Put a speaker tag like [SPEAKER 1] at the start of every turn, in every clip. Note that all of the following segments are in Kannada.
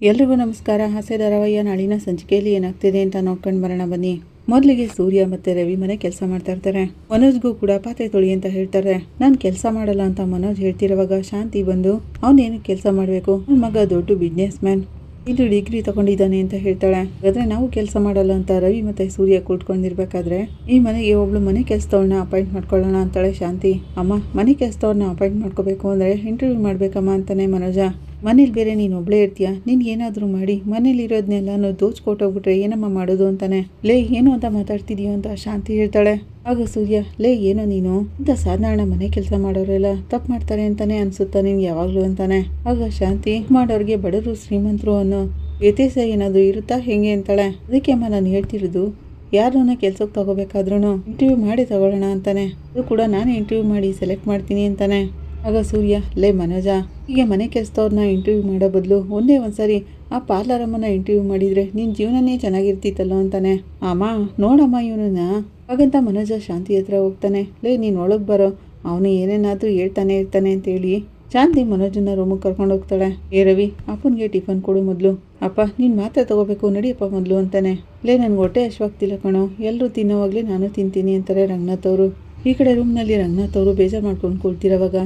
[SPEAKER 1] ಎಲ್ರಿಗೂ ನಮಸ್ಕಾರ. ಹಾಸ್ಯ ಧಾರಾವಾಹಿಯ ನಾಳಿನ ಸಂಚಿಕೆಯಲ್ಲಿ ಏನಾಗ್ತಿದೆ ಅಂತ ನೋಡ್ಕೊಂಡು ಬರೋಣ ಬನ್ನಿ. ಮೊದಲಿಗೆ ಸೂರ್ಯ ಮತ್ತೆ ರವಿ ಮನೆ ಕೆಲಸ ಮಾಡ್ತಾ ಇರ್ತಾರೆ. ಮನೋಜ್ಗೂ ಕೂಡ ಪಾತ್ರೆ ತೊಳಿ ಅಂತ ಹೇಳ್ತಾರೆ. ನಾನು ಕೆಲಸ ಮಾಡಲ್ಲ ಅಂತ ಮನೋಜ್ ಹೇಳ್ತಿರುವಾಗ ಶಾಂತಿ ಬಂದು ಅವನೇನು ಕೆಲಸ ಮಾಡಬೇಕು, ನನ್ನ ಮಗ ದೊಡ್ಡ ಬಿಸ್ನೆಸ್ ಮ್ಯಾನ್, ಇದು ಡಿಗ್ರಿ ತಗೊಂಡಿದ್ದಾನೆ ಅಂತ ಹೇಳ್ತಾಳೆ. ಹಾಗಾದ್ರೆ ನಾವು ಕೆಲಸ ಮಾಡಲ್ಲ ಅಂತ ರವಿ ಮತ್ತೆ ಸೂರ್ಯ ಕೂತ್ಕೊಂಡಿರ್ಬೇಕಾದ್ರೆ ಈ ಮನೆಗೆ ಒಬ್ಳು ಮನೆ ಕೆಲಸದವ್ರನ್ನ ಅಪಾಯಿಂಟ್ ಮಾಡ್ಕೊಳ್ಳೋಣ ಅಂತಾಳೆ ಶಾಂತಿ. ಅಮ್ಮ, ಮನೆ ಕೆಲಸದವ್ರನ್ನ ಅಪಾಯಿಂಟ್ ಮಾಡ್ಕೋಬೇಕು ಅಂದ್ರೆ ಇಂಟರ್ವ್ಯೂ ಮಾಡ್ಬೇಕಮ್ಮ ಅಂತಾನೆ ಮನೋಜ. ಮನೇಲಿ ಬೇರೆ ನೀನು ಒಬ್ಳೇ ಇರ್ತೀಯ, ನಿನ್ಗೆ ಏನಾದರೂ ಮಾಡಿ ಮನೇಲಿ ಇರೋದನ್ನೆಲ್ಲಾನು ದೋಚ್ಕೊಟ್ಟೋಗ್ಬಿಟ್ರೆ ಏನಮ್ಮ ಮಾಡೋದು ಅಂತಾನೆ. ಲೇ, ಏನು ಅಂತ ಮಾತಾಡ್ತಿದೀಯೋ ಅಂತ ಶಾಂತಿ ಹೇಳ್ತಾಳೆ. ಆಗ ಸೂರ್ಯ, ಲೇ ಏನೋ ನೀನು ಇಂಥ ಸಾಧಾರಣ ಮನೆ ಕೆಲಸ ಮಾಡೋರೆಲ್ಲ ತಪ್ಪು ಮಾಡ್ತಾರೆ ಅಂತಾನೆ ಅನ್ಸುತ್ತಾ ನಿನ್ಗೆ ಯಾವಾಗ್ಲೂ ಅಂತಾನೆ. ಆಗ ಶಾಂತಿ, ಮಾಡೋರಿಗೆ ಬಡವರು ಶ್ರೀಮಂತರು ಅನ್ನೋ ವ್ಯತ್ಯಾಸ ಏನಾದ್ರು ಇರುತ್ತಾ ಹೆಂಗೆ ಅಂತಾಳೆ. ಅದಕ್ಕೆ ಅಮ್ಮ ನಾನು ಹೇಳ್ತಿರೋದು, ಯಾರನ್ನ ಕೆಲ್ಸಕ್ಕೆ ತಗೋಬೇಕಾದ್ರೂ ಇಂಟರ್ವ್ಯೂ ಮಾಡಿ ತಗೊಳ್ಳೋಣ ಅಂತಾನೆ. ಅದು ಕೂಡ ನಾನೇ ಇಂಟರ್ವ್ಯೂ ಮಾಡಿ ಸೆಲೆಕ್ಟ್ ಮಾಡ್ತೀನಿ ಅಂತಾನೆ. ಆಗ ಸೂರ್ಯ, ಲೇ ಮನೋಜ, ಹೀಗೆ ಮನೆ ಕೆಲಸದವ್ರನ್ನ ಇಂಟರ್ವ್ಯೂ ಮಾಡೋ ಬದಲು ಒಂದೇ ಒಂದ್ಸರಿ ಆ ಪಾರ್ಲರ್ ಅಮ್ಮನ ಇಂಟರ್ವ್ಯೂ ಮಾಡಿದ್ರೆ ನಿನ್ನ ಜೀವನನೇ ಚೆನ್ನಾಗಿರ್ತಿತ್ತಲ್ಲೋ ಅಂತಾನೆ. ಅಮ್ಮ ನೋಡಮ್ಮ ಇವನನ್ನ. ಹಾಗಂತ ಮನೋಜ ಶಾಂತಿ ಹತ್ರ ಹೋಗ್ತಾನೆ. ಲೇ, ನೀನು ಒಳಗೆ ಬರೋ, ಅವನು ಏನೇನಾದರೂ ಹೇಳ್ತಾನೆ ಇರ್ತಾನೆ ಅಂತೇಳಿ ಶಾಂತಿ ಮನೋಜನ್ನ ರೂಮಿಗೆ ಕರ್ಕೊಂಡು ಹೋಗ್ತಾಳೆ. ಏ ರವಿ, ಅಪ್ಪನಿಗೆ ಟಿಫನ್ ಕೊಡು ಮೊದಲು. ಅಪ್ಪ, ನೀನು ಮಾತ್ರ ತಗೋಬೇಕು, ನಡಿಯಪ್ಪ ಮೊದಲು ಅಂತಾನೆ. ಲೇ, ನನಗೆ ಹೊಟ್ಟೆ ಹಶ್ವಾಗ್ತಿಲ್ಲ ಕಣೋ, ಎಲ್ಲರೂ ತಿನ್ನೋವಾಗಲೇ ನಾನು ತಿಂತೀನಿ ಅಂತಾರೆ ರಂಗನಾಥ್ ಅವರು. ಈ ಕಡೆ ರೂಮ್ನಲ್ಲಿ ರಂಗನಾಥ್ ಅವರು ಬೇಜಾರು ಮಾಡ್ಕೊಂಡು ಕೂಳ್ತಿರೋವಾಗ,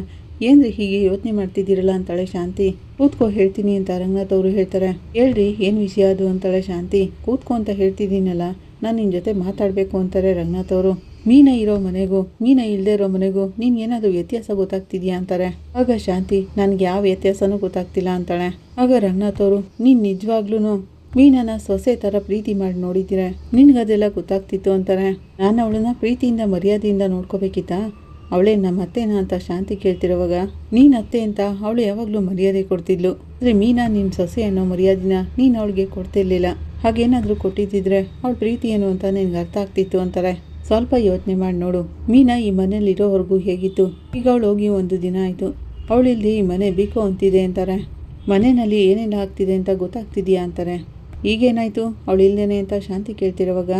[SPEAKER 1] ಏನ್ರಿ ಹೀಗೆ ಯೋಚನೆ ಮಾಡ್ತಿದ್ದೀರಲ್ಲ ಅಂತಾಳೆ ಶಾಂತಿ. ಕೂತ್ಕೋ ಹೇಳ್ತೀನಿ ಅಂತ ರಂಗನಾಥ್ ಅವರು ಹೇಳ್ತಾರೆ. ಹೇಳ್ರಿ, ಏನು ವಿಷಯ ಅದು ಅಂತಾಳೆ ಶಾಂತಿ. ಕೂತ್ಕೋ ಅಂತ ಹೇಳ್ತಿದ್ದೀನಲ್ಲ, ನಾನು ನಿನ್ನ ಜೊತೆ ಮಾತಾಡಬೇಕು ಅಂತಾರೆ ರಂಗನಾಥ್ ಅವರು. ಮೀನ ಇರೋ ಮನೆಗೂ ಮೀನ ಇಲ್ಲದೆ ಇರೋ ಮನೆಗೂ ನಿನ್ಗೆ ಏನಾದರೂ ವ್ಯತ್ಯಾಸ ಗೊತ್ತಾಗ್ತಿದ್ಯಾ ಅಂತಾರೆ. ಆಗ ಶಾಂತಿ, ನನಗೆ ಯಾವ ವ್ಯತ್ಯಾಸನೂ ಗೊತ್ತಾಗ್ತಿಲ್ಲ ಅಂತಾಳೆ. ಆಗ ರಂಗನಾಥ್ ಅವರು, ನೀನು ನಿಜವಾಗ್ಲೂ ಮೀನನ ಸೊಸೆ ಥರ ಪ್ರೀತಿ ಮಾಡಿ ನೋಡಿದ್ದೀರ, ನಿನ್ಗದೆಲ್ಲ ಗೊತ್ತಾಗ್ತಿತ್ತು ಅಂತಾರೆ. ನಾನು ಅವಳನ್ನ ಪ್ರೀತಿಯಿಂದ ಮರ್ಯಾದೆಯಿಂದ ನೋಡ್ಕೋಬೇಕಿತ್ತಾ, ಅವಳೇ ನಮ್ಮ ಅತ್ತೆನಾ ಅಂತ ಶಾಂತಿ ಕೇಳ್ತಿರೋವಾಗ, ನೀನು ಅತ್ತೆ ಅಂತ ಅವಳು ಯಾವಾಗಲೂ ಮರ್ಯಾದೆ ಕೊಡ್ತಿದ್ಲು, ಆದರೆ ಮೀನಾ ನಿನ್ನ ಸೊಸೆ ಅನ್ನೋ ಮರ್ಯಾದೆನ ನೀನು ಅವಳಿಗೆ ಕೊಡ್ತಿರ್ಲಿಲ್ಲ. ಹಾಗೇನಾದರೂ ಕೊಟ್ಟಿದ್ದಿದ್ರೆ ಅವಳ ಪ್ರೀತಿ ಏನು ಅಂತ ನಿನ್ಗೆ ಅರ್ಥ ಆಗ್ತಿತ್ತು ಅಂತಾರೆ. ಸ್ವಲ್ಪ ಯೋಚನೆ ಮಾಡಿ ನೋಡು, ಮೀನಾ ಈ ಮನೇಲಿ ಇರೋವರೆಗೂ ಹೇಗಿತ್ತು, ಈಗ ಅವಳು ಹೋಗಿ 1 ದಿನ ಆಯಿತು, ಅವಳಿಲ್ಲಿ ಈ ಮನೆ ಬೇಕು ಅಂತಿದೆ ಅಂತಾರೆ. ಮನೆಯಲ್ಲಿ ಏನೆಲ್ಲ ಆಗ್ತಿದೆ ಅಂತ ಗೊತ್ತಾಗ್ತಿದ್ಯಾ ಅಂತಾರೆ. ಈಗೇನಾಯಿತು ಅವಳು ಇಲ್ದೇನೆ ಅಂತ ಶಾಂತಿ ಕೇಳ್ತಿರೋವಾಗ,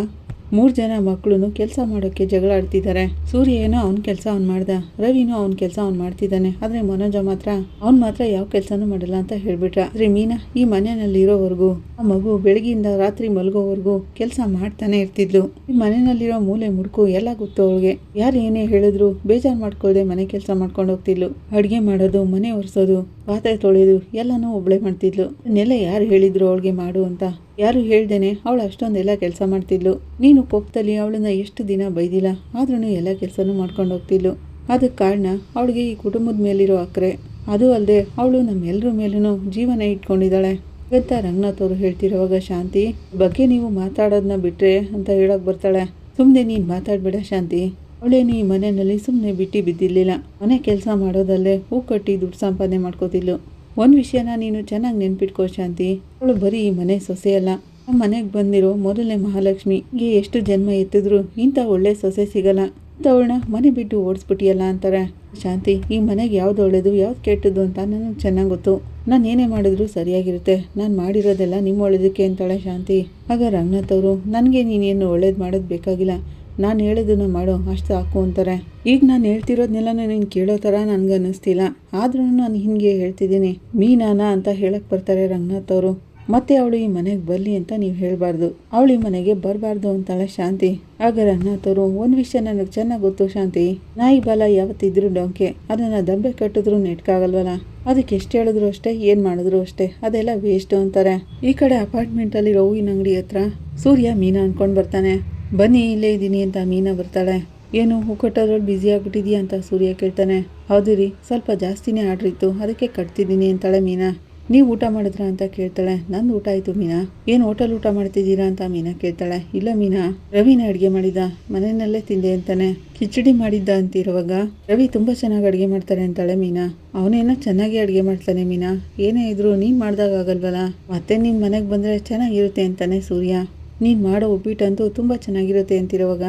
[SPEAKER 1] 3 ಜನ ಮಕ್ಕಳು ಕೆಲಸ ಮಾಡೋಕ್ಕೆ ಜಗಳ ಆಡ್ತಿದ್ದಾರೆ. ಸೂರ್ಯ ಏನೋ ಅವ್ನ ಕೆಲಸ ಅವ್ನು ಮಾಡ್ದ, ರವಿನೂ ಅವ್ನ ಕೆಲಸ ಅವ್ನು ಮಾಡ್ತಿದ್ದಾನೆ, ಆದರೆ ಮನೋಜ ಮಾತ್ರ ಯಾವ ಕೆಲಸನೂ ಮಾಡಲ್ಲ ಅಂತ ಹೇಳ್ಬಿಟ್ರ. ಆದರೆ ಮೀನಾ ಈ ಮನೆಯಲ್ಲಿ ಇರೋವರೆಗೂ ಆ ಮಗು ಬೆಳಗ್ಗೆಯಿಂದ ರಾತ್ರಿ ಮಲಗೋವರೆಗೂ ಕೆಲಸ ಮಾಡ್ತಾನೆ ಇರ್ತಿದ್ಲು. ಈ ಮನೆಯಲ್ಲಿರೋ ಮೂಲೆ ಮುಡುಕು ಎಲ್ಲ ಗೊತ್ತು ಅವಳಿಗೆ. ಯಾರು ಏನೇ ಹೇಳಿದ್ರು ಬೇಜಾರು ಮಾಡ್ಕೊಳ್ದೆ ಮನೆ ಕೆಲಸ ಮಾಡ್ಕೊಂಡು ಹೋಗ್ತಿದ್ಲು. ಅಡುಗೆ ಮಾಡೋದು, ಮನೆ ಒರೆಸೋದು, ಪಾತ್ರೆ ತೊಳೆಯೋದು ಎಲ್ಲನೂ ಒಬ್ಳೆ ಮಾಡ್ತಿದ್ಲು. ಅದನ್ನೆಲ್ಲ ಯಾರು ಹೇಳಿದ್ರು ಅವಳಿಗೆ ಮಾಡು ಅಂತ, ಯಾರು ಹೇಳ್ದೇನೆ ಅವಳು ಅಷ್ಟೊಂದೆಲ್ಲ ಕೆಲಸ ಮಾಡ್ತಿದ್ಲು. ನೀನು ಕೋಪದಲ್ಲಿ ಅವಳನ್ನ ಎಷ್ಟು ದಿನ ಬೈದಿಲ್ಲ, ಆದ್ರೂ ಎಲ್ಲ ಕೆಲಸನೂ ಮಾಡ್ಕೊಂಡು ಹೋಗ್ತಿದ್ಲು. ಅದಕ್ಕೆ ಕಾರಣ ಅವಳಿಗೆ ಈ ಕುಟುಂಬದ ಮೇಲಿರೋ ಅಕ್ರೆ. ಅದು ಅಲ್ಲದೆ ಅವಳು ನಮ್ಮೆಲ್ಲರ ಮೇಲೂ ಜೀವನ ಇಟ್ಕೊಂಡಿದ್ದಾಳೆ ಅಂತ ರಂಗನಾಥ್ ಅವರು ಹೇಳ್ತಿರುವಾಗ ಶಾಂತಿ ಬಗ್ಗೆ ನೀವು ಮಾತಾಡೋದನ್ನ ಬಿಟ್ರೆ ಅಂತ ಹೇಳಕ್ ಬರ್ತಾಳೆ. ಸುಮ್ಮನೆ ನೀನು ಮಾತಾಡಬೇಡ ಶಾಂತಿ, ಅವಳೇನು ಈ ಮನೆಯಲ್ಲಿ ಸುಮ್ಮನೆ ಬಿಟ್ಟು ಬಿದ್ದಿರಲಿಲ್ಲ. ಮನೆ ಕೆಲಸ ಮಾಡೋದಲ್ಲೇ ಹೂ ಕಟ್ಟಿ ದುಡ್ಡು ಸಂಪಾದನೆ ಮಾಡ್ಕೋತಿದ್ಲು. ಒಂದು ವಿಷಯನ ನೀನು ಚೆನ್ನಾಗಿ ನೆನ್ಪಿಟ್ಕೋ ಶಾಂತಿ, ಅವಳು ಬರೀ ಈ ಮನೆ ಸೊಸೆ ಅಲ್ಲ, ನಮ್ಮ ಮನೆಗೆ ಬಂದಿರೋ ಮೊದಲನೇ ಮಹಾಲಕ್ಷ್ಮಿಗೆ ಎಷ್ಟು ಜನ್ಮ ಎತ್ತಿದ್ರು ಇಂಥ ಒಳ್ಳೆ ಸೊಸೆ ಸಿಗಲ್ಲ, ಇಂಥವಳನ್ನ ಮನೆ ಬಿಟ್ಟು ಓಡಿಸ್ಬಿಟ್ಟಿಯಲ್ಲ ಅಂತಾರೆ. ಶಾಂತಿ, ಈ ಮನೆಗೆ ಯಾವ್ದು ಒಳ್ಳೇದು ಯಾವ್ದು ಕೆಟ್ಟದ್ದು ಅಂತ ನನಗೆ ಚೆನ್ನಾಗಿ ಗೊತ್ತು, ನಾನು ಏನೇ ಮಾಡಿದ್ರು ಸರಿಯಾಗಿರುತ್ತೆ, ನಾನು ಮಾಡಿರೋದೆಲ್ಲ ನಿಮ್ಮ ಒಳ್ಳೇದಕ್ಕೆ ಅಂತಾಳೆ ಶಾಂತಿ. ಆಗ ರಂಗನಾಥ್ ಅವರು, ನನಗೆ ನೀನೇನು ಒಳ್ಳೇದು ಮಾಡೋದು ಬೇಕಾಗಿಲ್ಲ, ನಾನು ಹೇಳೋದನ್ನ ಮಾಡೋ ಅಷ್ಟು ಸಾಕು ಅಂತಾರೆ. ಈಗ ನಾನು ಹೇಳ್ತಿರೋದನ್ನೆಲ್ಲ ನೀನು ಕೇಳೋ ಥರ ನನಗೆ ಅನ್ನಿಸ್ತಿಲ್ಲ, ಆದ್ರೂ ನಾನು ಹಿಂಗೆ ಹೇಳ್ತಿದ್ದೀನಿ ಮೀನಾನ ಅಂತ ಹೇಳಕ್ಕೆ ಬರ್ತಾರೆ ರಂಗನಾಥ್ ಅವರು. ಮತ್ತೆ ಅವಳು ಈ ಮನೆಗೆ ಬರಲಿ ಅಂತ ನೀವು ಹೇಳಬಾರ್ದು, ಅವಳು ಈ ಮನೆಗೆ ಬರಬಾರ್ದು ಅಂತಾಳೆ ಶಾಂತಿ. ಆಗ ರಂಗನಾಥ್ ಅವರು, ಒಂದು ವಿಷಯ ನನಗೆ ಚೆನ್ನಾಗಿ ಗೊತ್ತು ಶಾಂತಿ, ನಾಯಿ ಬಾಲ ಯಾವತ್ತಿದ್ರು ಡೊಂಕೆ, ಅದನ್ನು ದಂಬೆ ಕಟ್ಟಿದ್ರು ನೆಟ್ಕಾಗಲ್ವಲ್ಲ, ಅದಕ್ಕೆ ಎಷ್ಟು ಹೇಳಿದ್ರು ಅಷ್ಟೇ, ಏನು ಮಾಡಿದ್ರು ಅಷ್ಟೇ, ಅದೆಲ್ಲ ವೇಸ್ಟು ಅಂತಾರೆ. ಈ ಕಡೆ ಅಪಾರ್ಟ್ಮೆಂಟಲ್ಲಿರೋ ಹೂವಿನ ಅಂಗಡಿ ಹತ್ರ ಸೂರ್ಯ ಮೀನಾ ಅಂದ್ಕೊಂಡು ಬರ್ತಾನೆ. ಬನ್ನಿ ಇಲ್ಲೇ ಇದ್ದೀನಿ ಅಂತ ಮೀನಾ ಬರ್ತಾಳೆ. ಏನು ಹೂ ಕಟ್ಟೋದ್ರಲ್ಲಿ ಬ್ಯುಸಿ ಆಗ್ಬಿಟ್ಟಿದ್ಯಾ ಅಂತ ಸೂರ್ಯ ಕೇಳ್ತಾನೆ. ಹೌದು ರೀ, ಸ್ವಲ್ಪ ಜಾಸ್ತಿನೇ ಆರ್ಡ್ರ್ ಇತ್ತು, ಅದಕ್ಕೆ ಕಟ್ತಿದ್ದೀನಿ ಅಂತಾಳೆ ಮೀನಾ. ನೀವು ಊಟ ಮಾಡಿದ್ರಾ ಅಂತ ಕೇಳ್ತಾಳೆ. ನಂದು ಊಟ ಆಯಿತು ಮೀನಾ. ಏನು ಹೋಟೆಲ್ ಊಟ ಮಾಡ್ತಿದ್ದೀರಾ ಅಂತ ಮೀನಾ ಕೇಳ್ತಾಳೆ. ಇಲ್ಲ ಮೀನಾ, ರವಿನ ಅಡುಗೆ ಮಾಡಿದ್ದ, ಮನೆಯಲ್ಲೇ ತಿಂದೆ ಅಂತಾನೆ. ಕಿಚಡಿ ಮಾಡಿದ್ದ ಅಂತಿರುವಾಗ, ರವಿ ತುಂಬ ಚೆನ್ನಾಗಿ ಅಡುಗೆ ಮಾಡ್ತಾರೆ ಅಂತಾಳೆ ಮೀನಾ. ಅವನೇನೋ ಚೆನ್ನಾಗಿ ಅಡುಗೆ ಮಾಡ್ತಾನೆ ಮೀನಾ, ಏನೇ ಇದ್ರು ನೀನು ಮಾಡ್ದಾಗ ಆಗಲ್ವಲ್ಲ, ಮತ್ತೆ ನಿನ್ನ ಮನೆಗೆ ಬಂದರೆ ಚೆನ್ನಾಗಿರುತ್ತೆ ಅಂತಾನೆ ಸೂರ್ಯ. ನೀನು ಮಾಡೋ ಉಪ್ಪಿಟ್ಟಂತೂ ತುಂಬ ಚೆನ್ನಾಗಿರುತ್ತೆ ಅಂತಿರುವಾಗ,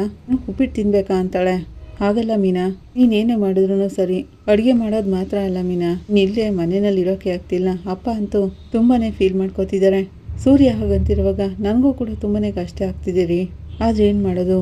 [SPEAKER 1] ಉಪ್ಪಿಟ್ಟು ತಿನ್ಬೇಕಾ ಅಂತಾಳೆ. ಹಾಗಲ್ಲ ಮೀನಾ, ನೀನೇನೇ ಮಾಡಿದ್ರು ಸರಿ, ಅಡುಗೆ ಮಾಡೋದು ಮಾತ್ರ ಅಲ್ಲ ಮೀನಾ, ನೀನಿಲ್ಲೇ ಮನೆಯಲ್ಲಿ ಇರೋಕ್ಕೆ ಆಗ್ತಿಲ್ಲ, ಅಪ್ಪ ಅಂತೂ ತುಂಬಾ ಫೀಲ್ ಮಾಡ್ಕೋತಿದ್ದಾರೆ. ಸೂರ್ಯ ಹಾಗಂತಿರುವಾಗ, ನನಗೂ ಕೂಡ ತುಂಬಾ ಕಷ್ಟ ಆಗ್ತಿದೆ ರೀ, ಆದರೆ ಏನು ಮಾಡೋದು,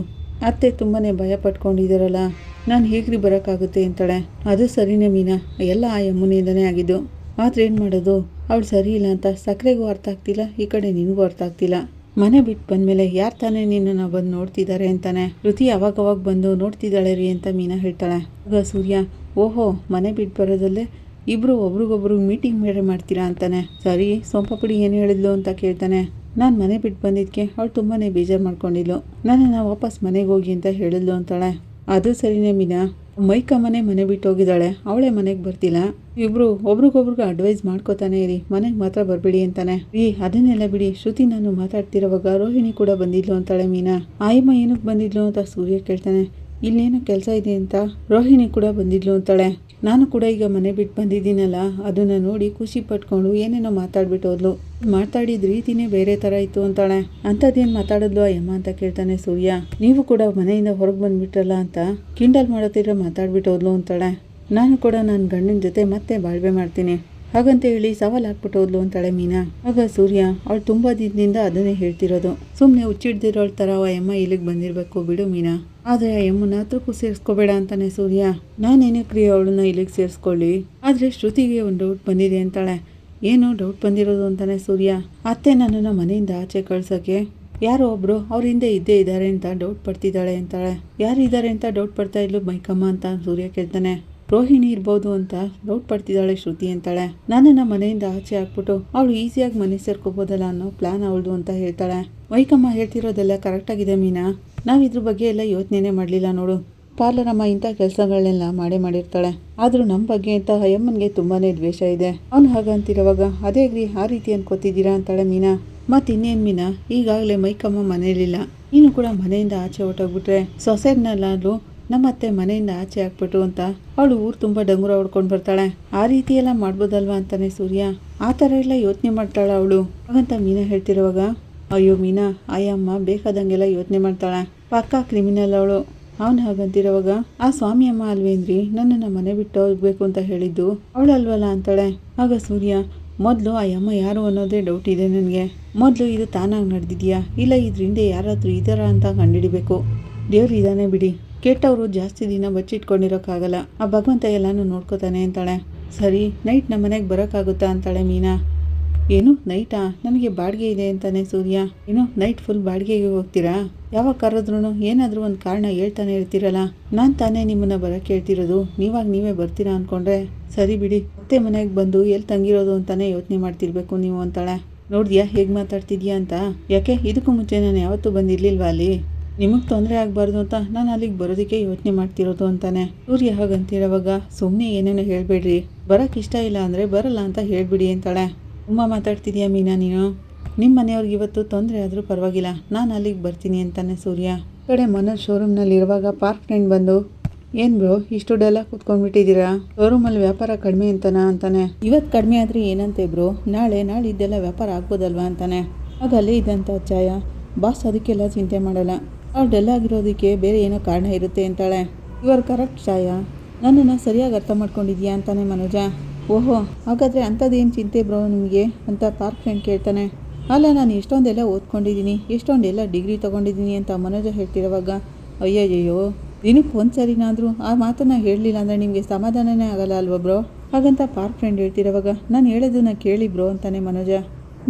[SPEAKER 1] ಅತ್ತೆ ತುಂಬಾ ಭಯ ಪಟ್ಕೊಂಡಿದ್ದಾರಲ್ಲ, ನಾನು ಹೇಗ್ರಿ ಬರೋಕ್ಕಾಗುತ್ತೆ ಅಂತಾಳೆ. ಅದು ಸರಿನೇ ಮೀನಾ, ಎಲ್ಲ ಆ ಯಮ್ಮನಿಂದನೇ ಆಗಿದ್ದು, ಆದರೆ ಏನು ಮಾಡೋದು, ಅವಳು ಸರಿ ಇಲ್ಲ ಅಂತ ಸಕ್ಕರೆಗೂ ಅರ್ಥ ಆಗ್ತಿಲ್ಲ, ಈ ಕಡೆ ನಿನಗೂ ಅರ್ಥ ಆಗ್ತಿಲ್ಲ. ಮನೆ ಬಿಟ್ಟು ಬಂದಮೇಲೆ ಯಾರು ತಾನೇ ನಿನ್ನನ್ನು ಬಂದು ನೋಡ್ತಿದ್ದಾರೆ ಅಂತಾನೆ ಶ್ರುತಿ ಅವಾಗವಾಗ ಬಂದು ನೋಡ್ತಿದ್ದಾಳೆ ರೀ ಅಂತ ಮೀನಾ ಹೇಳ್ತಾಳೆ. ಆಗ ಸೂರ್ಯ, ಓಹೋ ಮನೆ ಬಿಟ್ಟು ಬರೋದಲ್ಲೇ ಇಬ್ಬರು ಒಬ್ರಿಗೊಬ್ರು ಮೀಟಿಂಗ್ ಬೇರೆ ಮಾಡ್ತೀರಾ ಅಂತಾನೆ. ಸರಿ ಸೋಂಪಪುಡಿ ಏನು ಹೇಳಿದ್ಲು ಅಂತ ಕೇಳ್ತಾನೆ. ನಾನು ಮನೆ ಬಿಟ್ಟು ಬಂದಿದ್ದಕ್ಕೆ ಅವಳು ತುಂಬಾ ಬೇಜಾರು ಮಾಡ್ಕೊಂಡಿದ್ಲು, ನನ್ನನ್ನು ವಾಪಸ್ ಮನೆಗೆ ಹೋಗಿ ಅಂತ ಹೇಳಿದ್ಲು ಅಂತಾಳೆ. ಅದು ಸರಿನೇ ಮೀನಾ, ಮೈಕಮ್ಮನೆ ಮನೆ ಬಿಟ್ಟು ಹೋಗಿದ್ದಾಳೆ, ಅವಳೇ ಮನೆಗೆ ಬರ್ತಿಲ್ಲ. ಇಬ್ರು ಒಬ್ರಿಗೊಬ್ರಿಗೆ ಅಡ್ವೈಸ್ ಮಾಡ್ಕೋತಾನೆ ಇರಿ, ಮನೆಗೆ ಮಾತ್ರ ಬರಬೇಡಿ ಅಂತಾನೆ. ಅದನ್ನೆಲ್ಲ ಬಿಡಿ, ಶ್ರುತಿ ನಾನು ಮಾತಾಡ್ತಿರೋವಾಗ ರೋಹಿಣಿ ಕೂಡ ಬಂದಿದ್ಲು ಅಂತಾಳೆ ಮೀನಾ. ಆಯಮ್ಮ ಏನಕ್ಕೆ ಬಂದಿದ್ಲು ಅಂತ ಸೂರ್ಯ ಕೇಳ್ತಾನೆ. ಇಲ್ಲೇನೋ ಕೆಲಸ ಇದೆ ಅಂತ ರೋಹಿಣಿ ಕೂಡ ಬಂದಿದ್ಲು ಅಂತಾಳೆ. ನಾನು ಕೂಡ ಈಗ ಮನೆ ಬಿಟ್ಟು ಬಂದಿದ್ದೀನಲ್ಲ, ಅದನ್ನು ನೋಡಿ ಖುಷಿ ಪಟ್ಕೊಂಡು ಏನೇನೋ ಮಾತಾಡ್ಬಿಟ್ಟು ಹೋದ್ಲು. ಮಾತಾಡಿದ ರೀತಿನೇ ಬೇರೆ ಥರ ಇತ್ತು ಅಂತಾಳೆ. ಅಂಥದ್ದೇನು ಮಾತಾಡಿದ್ಲು ಅಯ್ಯಮ್ಮ ಅಂತ ಕೇಳ್ತಾನೆ ಸೂರ್ಯ. ನೀವು ಕೂಡ ಮನೆಯಿಂದ ಹೊರಗೆ ಬಂದುಬಿಟ್ರಲ್ಲ ಅಂತ ಕಿಂಡಲ್ ಮಾಡೋತಿದ್ರೆ ಮಾತಾಡ್ಬಿಟ್ಟು ಹೋದ್ಲು ಅಂತಾಳೆ. ನಾನು ಕೂಡ ನನ್ನ ಗಂಡನ ಜೊತೆ ಮತ್ತೆ ಬಾಳ್ವೆ ಮಾಡ್ತೀನಿ ಹಾಗಂತ ಹೇಳಿ ಸವಾಲು ಹಾಕ್ಬಿಟ್ಟು ಹೋದ್ಲು ಅಂತಾಳೆ ಮೀನಾ. ಆಗ ಸೂರ್ಯ, ಅವಳು ತುಂಬ ದಿನದಿಂದ ಅದನ್ನೇ ಹೇಳ್ತಿರೋದು, ಸುಮ್ಮನೆ ಹುಚ್ಚಿಡ್ದಿರೋಳ ಥರ ಅಯ್ಯಮ್ಮ ಇಲ್ಲಿಗೆ ಬಂದಿರಬೇಕು ಬಿಡು ಮೀನಾ, ಆದರೆ ಅಯ್ಯಮ್ಮನ ಹತ್ರಕ್ಕೂ ಸೇರಿಸ್ಕೋಬೇಡ ಅಂತಾನೆ ಸೂರ್ಯ. ನಾನೇನಕ್ರಿ ಅವಳನ್ನ ಇಲ್ಲಿಗೆ ಸೇರಿಸ್ಕೊಳ್ಳಿ, ಆದರೆ ಶ್ರುತಿಗೆ ಒಂದು ಡೌಟ್ ಬಂದಿದೆ ಅಂತಾಳೆ. ಏನು ಡೌಟ್ ಬಂದಿರೋದು ಅಂತಾನೆ ಸೂರ್ಯ. ಅತ್ತೆ ನನ್ನನ್ನು ಮನೆಯಿಂದ ಆಚೆ ಕಳ್ಸೋಕ್ಕೆ ಯಾರೋ ಒಬ್ರು ಅವ್ರ ಹಿಂದೆ ಇದ್ದೇ ಇದ್ದಾರೆ ಅಂತ ಡೌಟ್ ಪಡ್ತಿದ್ದಾಳೆ ಅಂತಾಳೆ. ಯಾರಿದ್ದಾರೆ ಅಂತ ಡೌಟ್ ಪಡ್ತಾ ಇದ್ಲು ಮೈಕಮ್ಮ ಅಂತ ಸೂರ್ಯ ಕೇಳ್ತಾನೆ. ರೋಹಿಣಿ ಇರ್ಬೋದು ಅಂತ ಡೌಟ್ ಪಡ್ತಿದ್ದಾಳೆ ಶ್ರುತಿ ಅಂತಾಳೆ. ನನ್ನನ್ನು ಮನೆಯಿಂದ ಆಚೆ ಹಾಕ್ಬಿಟ್ಟು ಅವಳು ಈಸಿಯಾಗಿ ಮನೆ ಸೇರ್ಕೋಬೋದಲ್ಲ ಅನ್ನೋ ಪ್ಲಾನ್ ಅವಳದು ಅಂತ ಹೇಳ್ತಾಳೆ. ಮೈಕಮ್ಮ ಹೇಳ್ತಿರೋದೆಲ್ಲ ಕರೆಕ್ಟಾಗಿದೆ ಮೀನಾ, ನಾವು ಇದ್ರ ಬಗ್ಗೆ ಎಲ್ಲ ಯೋಚನೆ ಮಾಡಲಿಲ್ಲ ನೋಡು. ಪಾರ್ಲರಮ್ಮ ಇಂಥ ಕೆಲಸಗಳನ್ನೆಲ್ಲ ಮಾಡಿರ್ತಾಳೆ, ಆದರೂ ನಮ್ಮ ಬಗ್ಗೆ ಅಂತ ಅಯ್ಯಮ್ಮನಿಗೆ ತುಂಬಾ ದ್ವೇಷ ಇದೆ. ಅವ್ನು ಹಾಗಂತಿರೋವಾಗ ಅದೇಗ್ರಿ ಆ ರೀತಿ ಅನ್ಕೋತಿದ್ದೀರಾ ಅಂತಾಳೆ ಮೀನಾ. ಮತ್ತಿನ್ನೇನು ಮೀನಾ, ಈಗಾಗಲೇ ಮೈಕಮ್ಮ ಮನೇಲಿಲ್ಲ, ನೀನು ಕೂಡ ಮನೆಯಿಂದ ಆಚೆ ಹೊಟ್ಟೋಗ್ಬಿಟ್ರೆ ಸೊಸೆಡ್ನಲ್ಲಾದ್ರೂ ನಮ್ಮತ್ತೆ ಮನೆಯಿಂದ ಆಚೆ ಹಾಕ್ಬಿಟ್ಟು ಅಂತ ಅವಳು ಊರು ತುಂಬ ಡಂಗುರ ಹೊಡ್ಕೊಂಡು ಬರ್ತಾಳೆ. ಆ ರೀತಿ ಎಲ್ಲ ಮಾಡ್ಬೋದಲ್ವಾ ಅಂತಾನೆ ಸೂರ್ಯ. ಆ ಥರ ಎಲ್ಲ ಯೋಚನೆ ಮಾಡ್ತಾಳೆ ಅವಳು ಹಾಗಂತ ಮೀನಾ ಹೇಳ್ತಿರುವಾಗ, ಅಯ್ಯೋ ಮೀನಾ, ಅಯ್ಯಮ್ಮ ಬೇಕಾದಂಗೆಲ್ಲ ಯೋಚನೆ ಮಾಡ್ತಾಳೆ, ಪಕ್ಕಾ ಕ್ರಿಮಿನಲ್ ಅವಳು. ಅವನು ಹಾಗಂತಿರುವಾಗ, ಆ ಸ್ವಾಮಿ ಅಮ್ಮ ಅಲ್ವೇನ್ರಿ ನನ್ನನ್ನು ಮನೆ ಬಿಟ್ಟು ಹೋಗ್ಬೇಕು ಅಂತ ಹೇಳಿದ್ದು, ಅವಳು ಅಲ್ವಲ್ಲ ಅಂತಾಳೆ. ಆಗ ಸೂರ್ಯ, ಮೊದಲು ಅಯ್ಯಮ್ಮ ಯಾರು ಅನ್ನೋದೇ ಡೌಟ್ ಇದೆ ನನಗೆ. ಮೊದಲು ಇದು ತಾನಾಗಿ ನಡೆದಿದೆಯಾ ಇಲ್ಲ ಇದ್ರ ಹಿಂದೆ ಯಾರಾದರೂ ಇದ್ದಾರಾ ಅಂತ ಕಂಡುಹಿಡಿಬೇಕು. ದೇವ್ರು ಇದ್ದಾನೆ ಬಿಡಿ, ಕೆಟ್ಟವರು ಜಾಸ್ತಿ ದಿನ ಬಚ್ಚಿಟ್ಕೊಂಡಿರೋಕ್ಕಾಗಲ್ಲ, ಆ ಭಗವಂತ ಎಲ್ಲನೂ ನೋಡ್ಕೋತಾನೆ ಅಂತಾಳೆ. ಸರಿ ನೈಟ್ ನಮ್ಮ ಮನೆಗೆ ಬರೋಕ್ಕಾಗುತ್ತಾ ಅಂತಾಳೆ ಮೀನಾ. ಏನು ನೈಟಾ, ನನಗೆ ಬಾಡಿಗೆ ಇದೆ ಅಂತಾನೆ ಸೂರ್ಯ. ಏನು ನೈಟ್ ಫುಲ್ ಬಾಡಿಗೆಗೆ ಹೋಗ್ತೀರಾ, ಯಾವಾಗ ಕರೆದ್ರೂ ಏನಾದರೂ ಒಂದು ಕಾರಣ ಹೇಳ್ತಾನೆ ಇರ್ತೀರಲ್ಲ, ನಾನು ತಾನೇ ನಿಮ್ಮನ್ನು ಬರೋಕ್ಕೆ ಹೇಳ್ತಿರೋದು, ನೀವೇ ಬರ್ತೀರಾ ಅಂದ್ಕೊಂಡ್ರೆ ಸರಿ ಬಿಡಿ, ಮತ್ತೆ ಮನೆಗೆ ಬಂದು ಎಲ್ಲಿ ತಂಗಿರೋದು ಅಂತಾನೆ ಯೋಚನೆ ಮಾಡ್ತಿರ್ಬೇಕು ನೀವು ಅಂತಾಳೆ. ನೋಡಿದ್ಯಾ ಹೇಗೆ ಮಾತಾಡ್ತಿದ್ಯಾ ಅಂತ, ಯಾಕೆ ಇದಕ್ಕೂ ಮುಂಚೆ ನಾನು ಯಾವತ್ತೂ ಬಂದಿರ್ಲಿಲ್ವಾ ಅಲ್ಲಿ, ನಿಮಗೆ ತೊಂದರೆ ಆಗಬಾರ್ದು ಅಂತ ನಾನು ಅಲ್ಲಿಗೆ ಬರೋದಕ್ಕೆ ಯೋಚನೆ ಮಾಡ್ತಿರೋದು ಅಂತಾನೆ. ಸೂರ್ಯ ಹಾಗಂತಿರೋವಾಗ, ಸುಮ್ಮನೆ ಏನೇನೋ ಹೇಳಬೇಡ್ರಿ, ಬರೋಕ್ಕೆ ಇಷ್ಟ ಇಲ್ಲ ಅಂದರೆ ಬರಲ್ಲ ಅಂತ ಹೇಳ್ಬಿಡಿ ಅಂತಾಳೆ. ತುಂಬ ಮಾತಾಡ್ತಿದ್ಯಾ ಮೀನಾ ನೀನು, ನಿಮ್ಮ ಮನೆಯವ್ರಿಗೆ ಇವತ್ತು ತೊಂದರೆ ಆದರೂ ಪರವಾಗಿಲ್ಲ, ನಾನು ಅಲ್ಲಿಗೆ ಬರ್ತೀನಿ ಅಂತಾನೆ ಸೂರ್ಯ. ಕಡೆ ಮನೋಜ್ ಶೋರೂಮ್ನಲ್ಲಿರುವಾಗ ಪಾರ್ಕ್ ಫ್ರೆಂಡ್ ಬಂದು, ಏನು ಬ್ರೋ ಇಷ್ಟು ಡಲ್ಲ ಕೂತ್ಕೊಂಡ್ಬಿಟ್ಟಿದ್ದೀರಾ, ಶೋರೂಮಲ್ಲಿ ವ್ಯಾಪಾರ ಕಡಿಮೆ ಅಂತಾನೆ. ಇವತ್ತು ಕಡಿಮೆ ಆದರೆ ಏನಂತೆ ಬ್ರೋ, ನಾಳಿದ್ದೆಲ್ಲ ವ್ಯಾಪಾರ ಆಗ್ಬೋದಲ್ವಾ ಅಂತಾನೆ. ಆಗ ಅಲ್ಲೇ ಇದ್ದಂಥ ಛಾಯ, ಬಾಸ್ ಅದಕ್ಕೆಲ್ಲ ಚಿಂತೆ ಮಾಡಲ್ಲ, ಅವ್ಳು ಡೆಲ್ ಆಗಿರೋದಕ್ಕೆ ಬೇರೆ ಏನೋ ಕಾರಣ ಇರುತ್ತೆ ಅಂತಾಳೆ. ಇವರು ಕರೆಕ್ಟ್ ಛಾಯ, ನನ್ನನ್ನು ಸರಿಯಾಗಿ ಅರ್ಥ ಮಾಡ್ಕೊಂಡಿದ್ಯಾ ಅಂತಾನೆ ಮನೋಜ. ಓಹೋ ಹಾಗಾದರೆ ಅಂಥದ್ದೇನು ಚಿಂತೆ ಬ್ರೋ ನಿಮಗೆ ಅಂತ ಪಾರ್ಕ್ ಫ್ರೆಂಡ್ ಕೇಳ್ತಾನೆ. ಅಲ್ಲ ನಾನು ಎಷ್ಟೊಂದೆಲ್ಲ ಓದ್ಕೊಂಡಿದ್ದೀನಿ, ಎಷ್ಟೊಂದೆಲ್ಲ ಡಿಗ್ರಿ ತೊಗೊಂಡಿದ್ದೀನಿ ಅಂತ ಮನೋಜ ಹೇಳ್ತಿರೋವಾಗ, ಅಯ್ಯಯ್ಯೋ ದಿನಕ್ಕೆ ಒಂದು ಸರಿನಾದರೂ ಆ ಮಾತನ್ನು ಹೇಳಲಿಲ್ಲ ಅಂದರೆ ನಿಮಗೆ ಸಮಾಧಾನನೇ ಆಗಲ್ಲ ಅಲ್ವ ಬ್ರೋ ಹಾಗಂತ ಪಾರ್ಕ್ ಫ್ರೆಂಡ್ ಹೇಳ್ತಿರೋವಾಗ, ನಾನು ಹೇಳೋದನ್ನ ಕೇಳಿ ಬ್ರೋ ಅಂತಾನೆ ಮನೋಜ.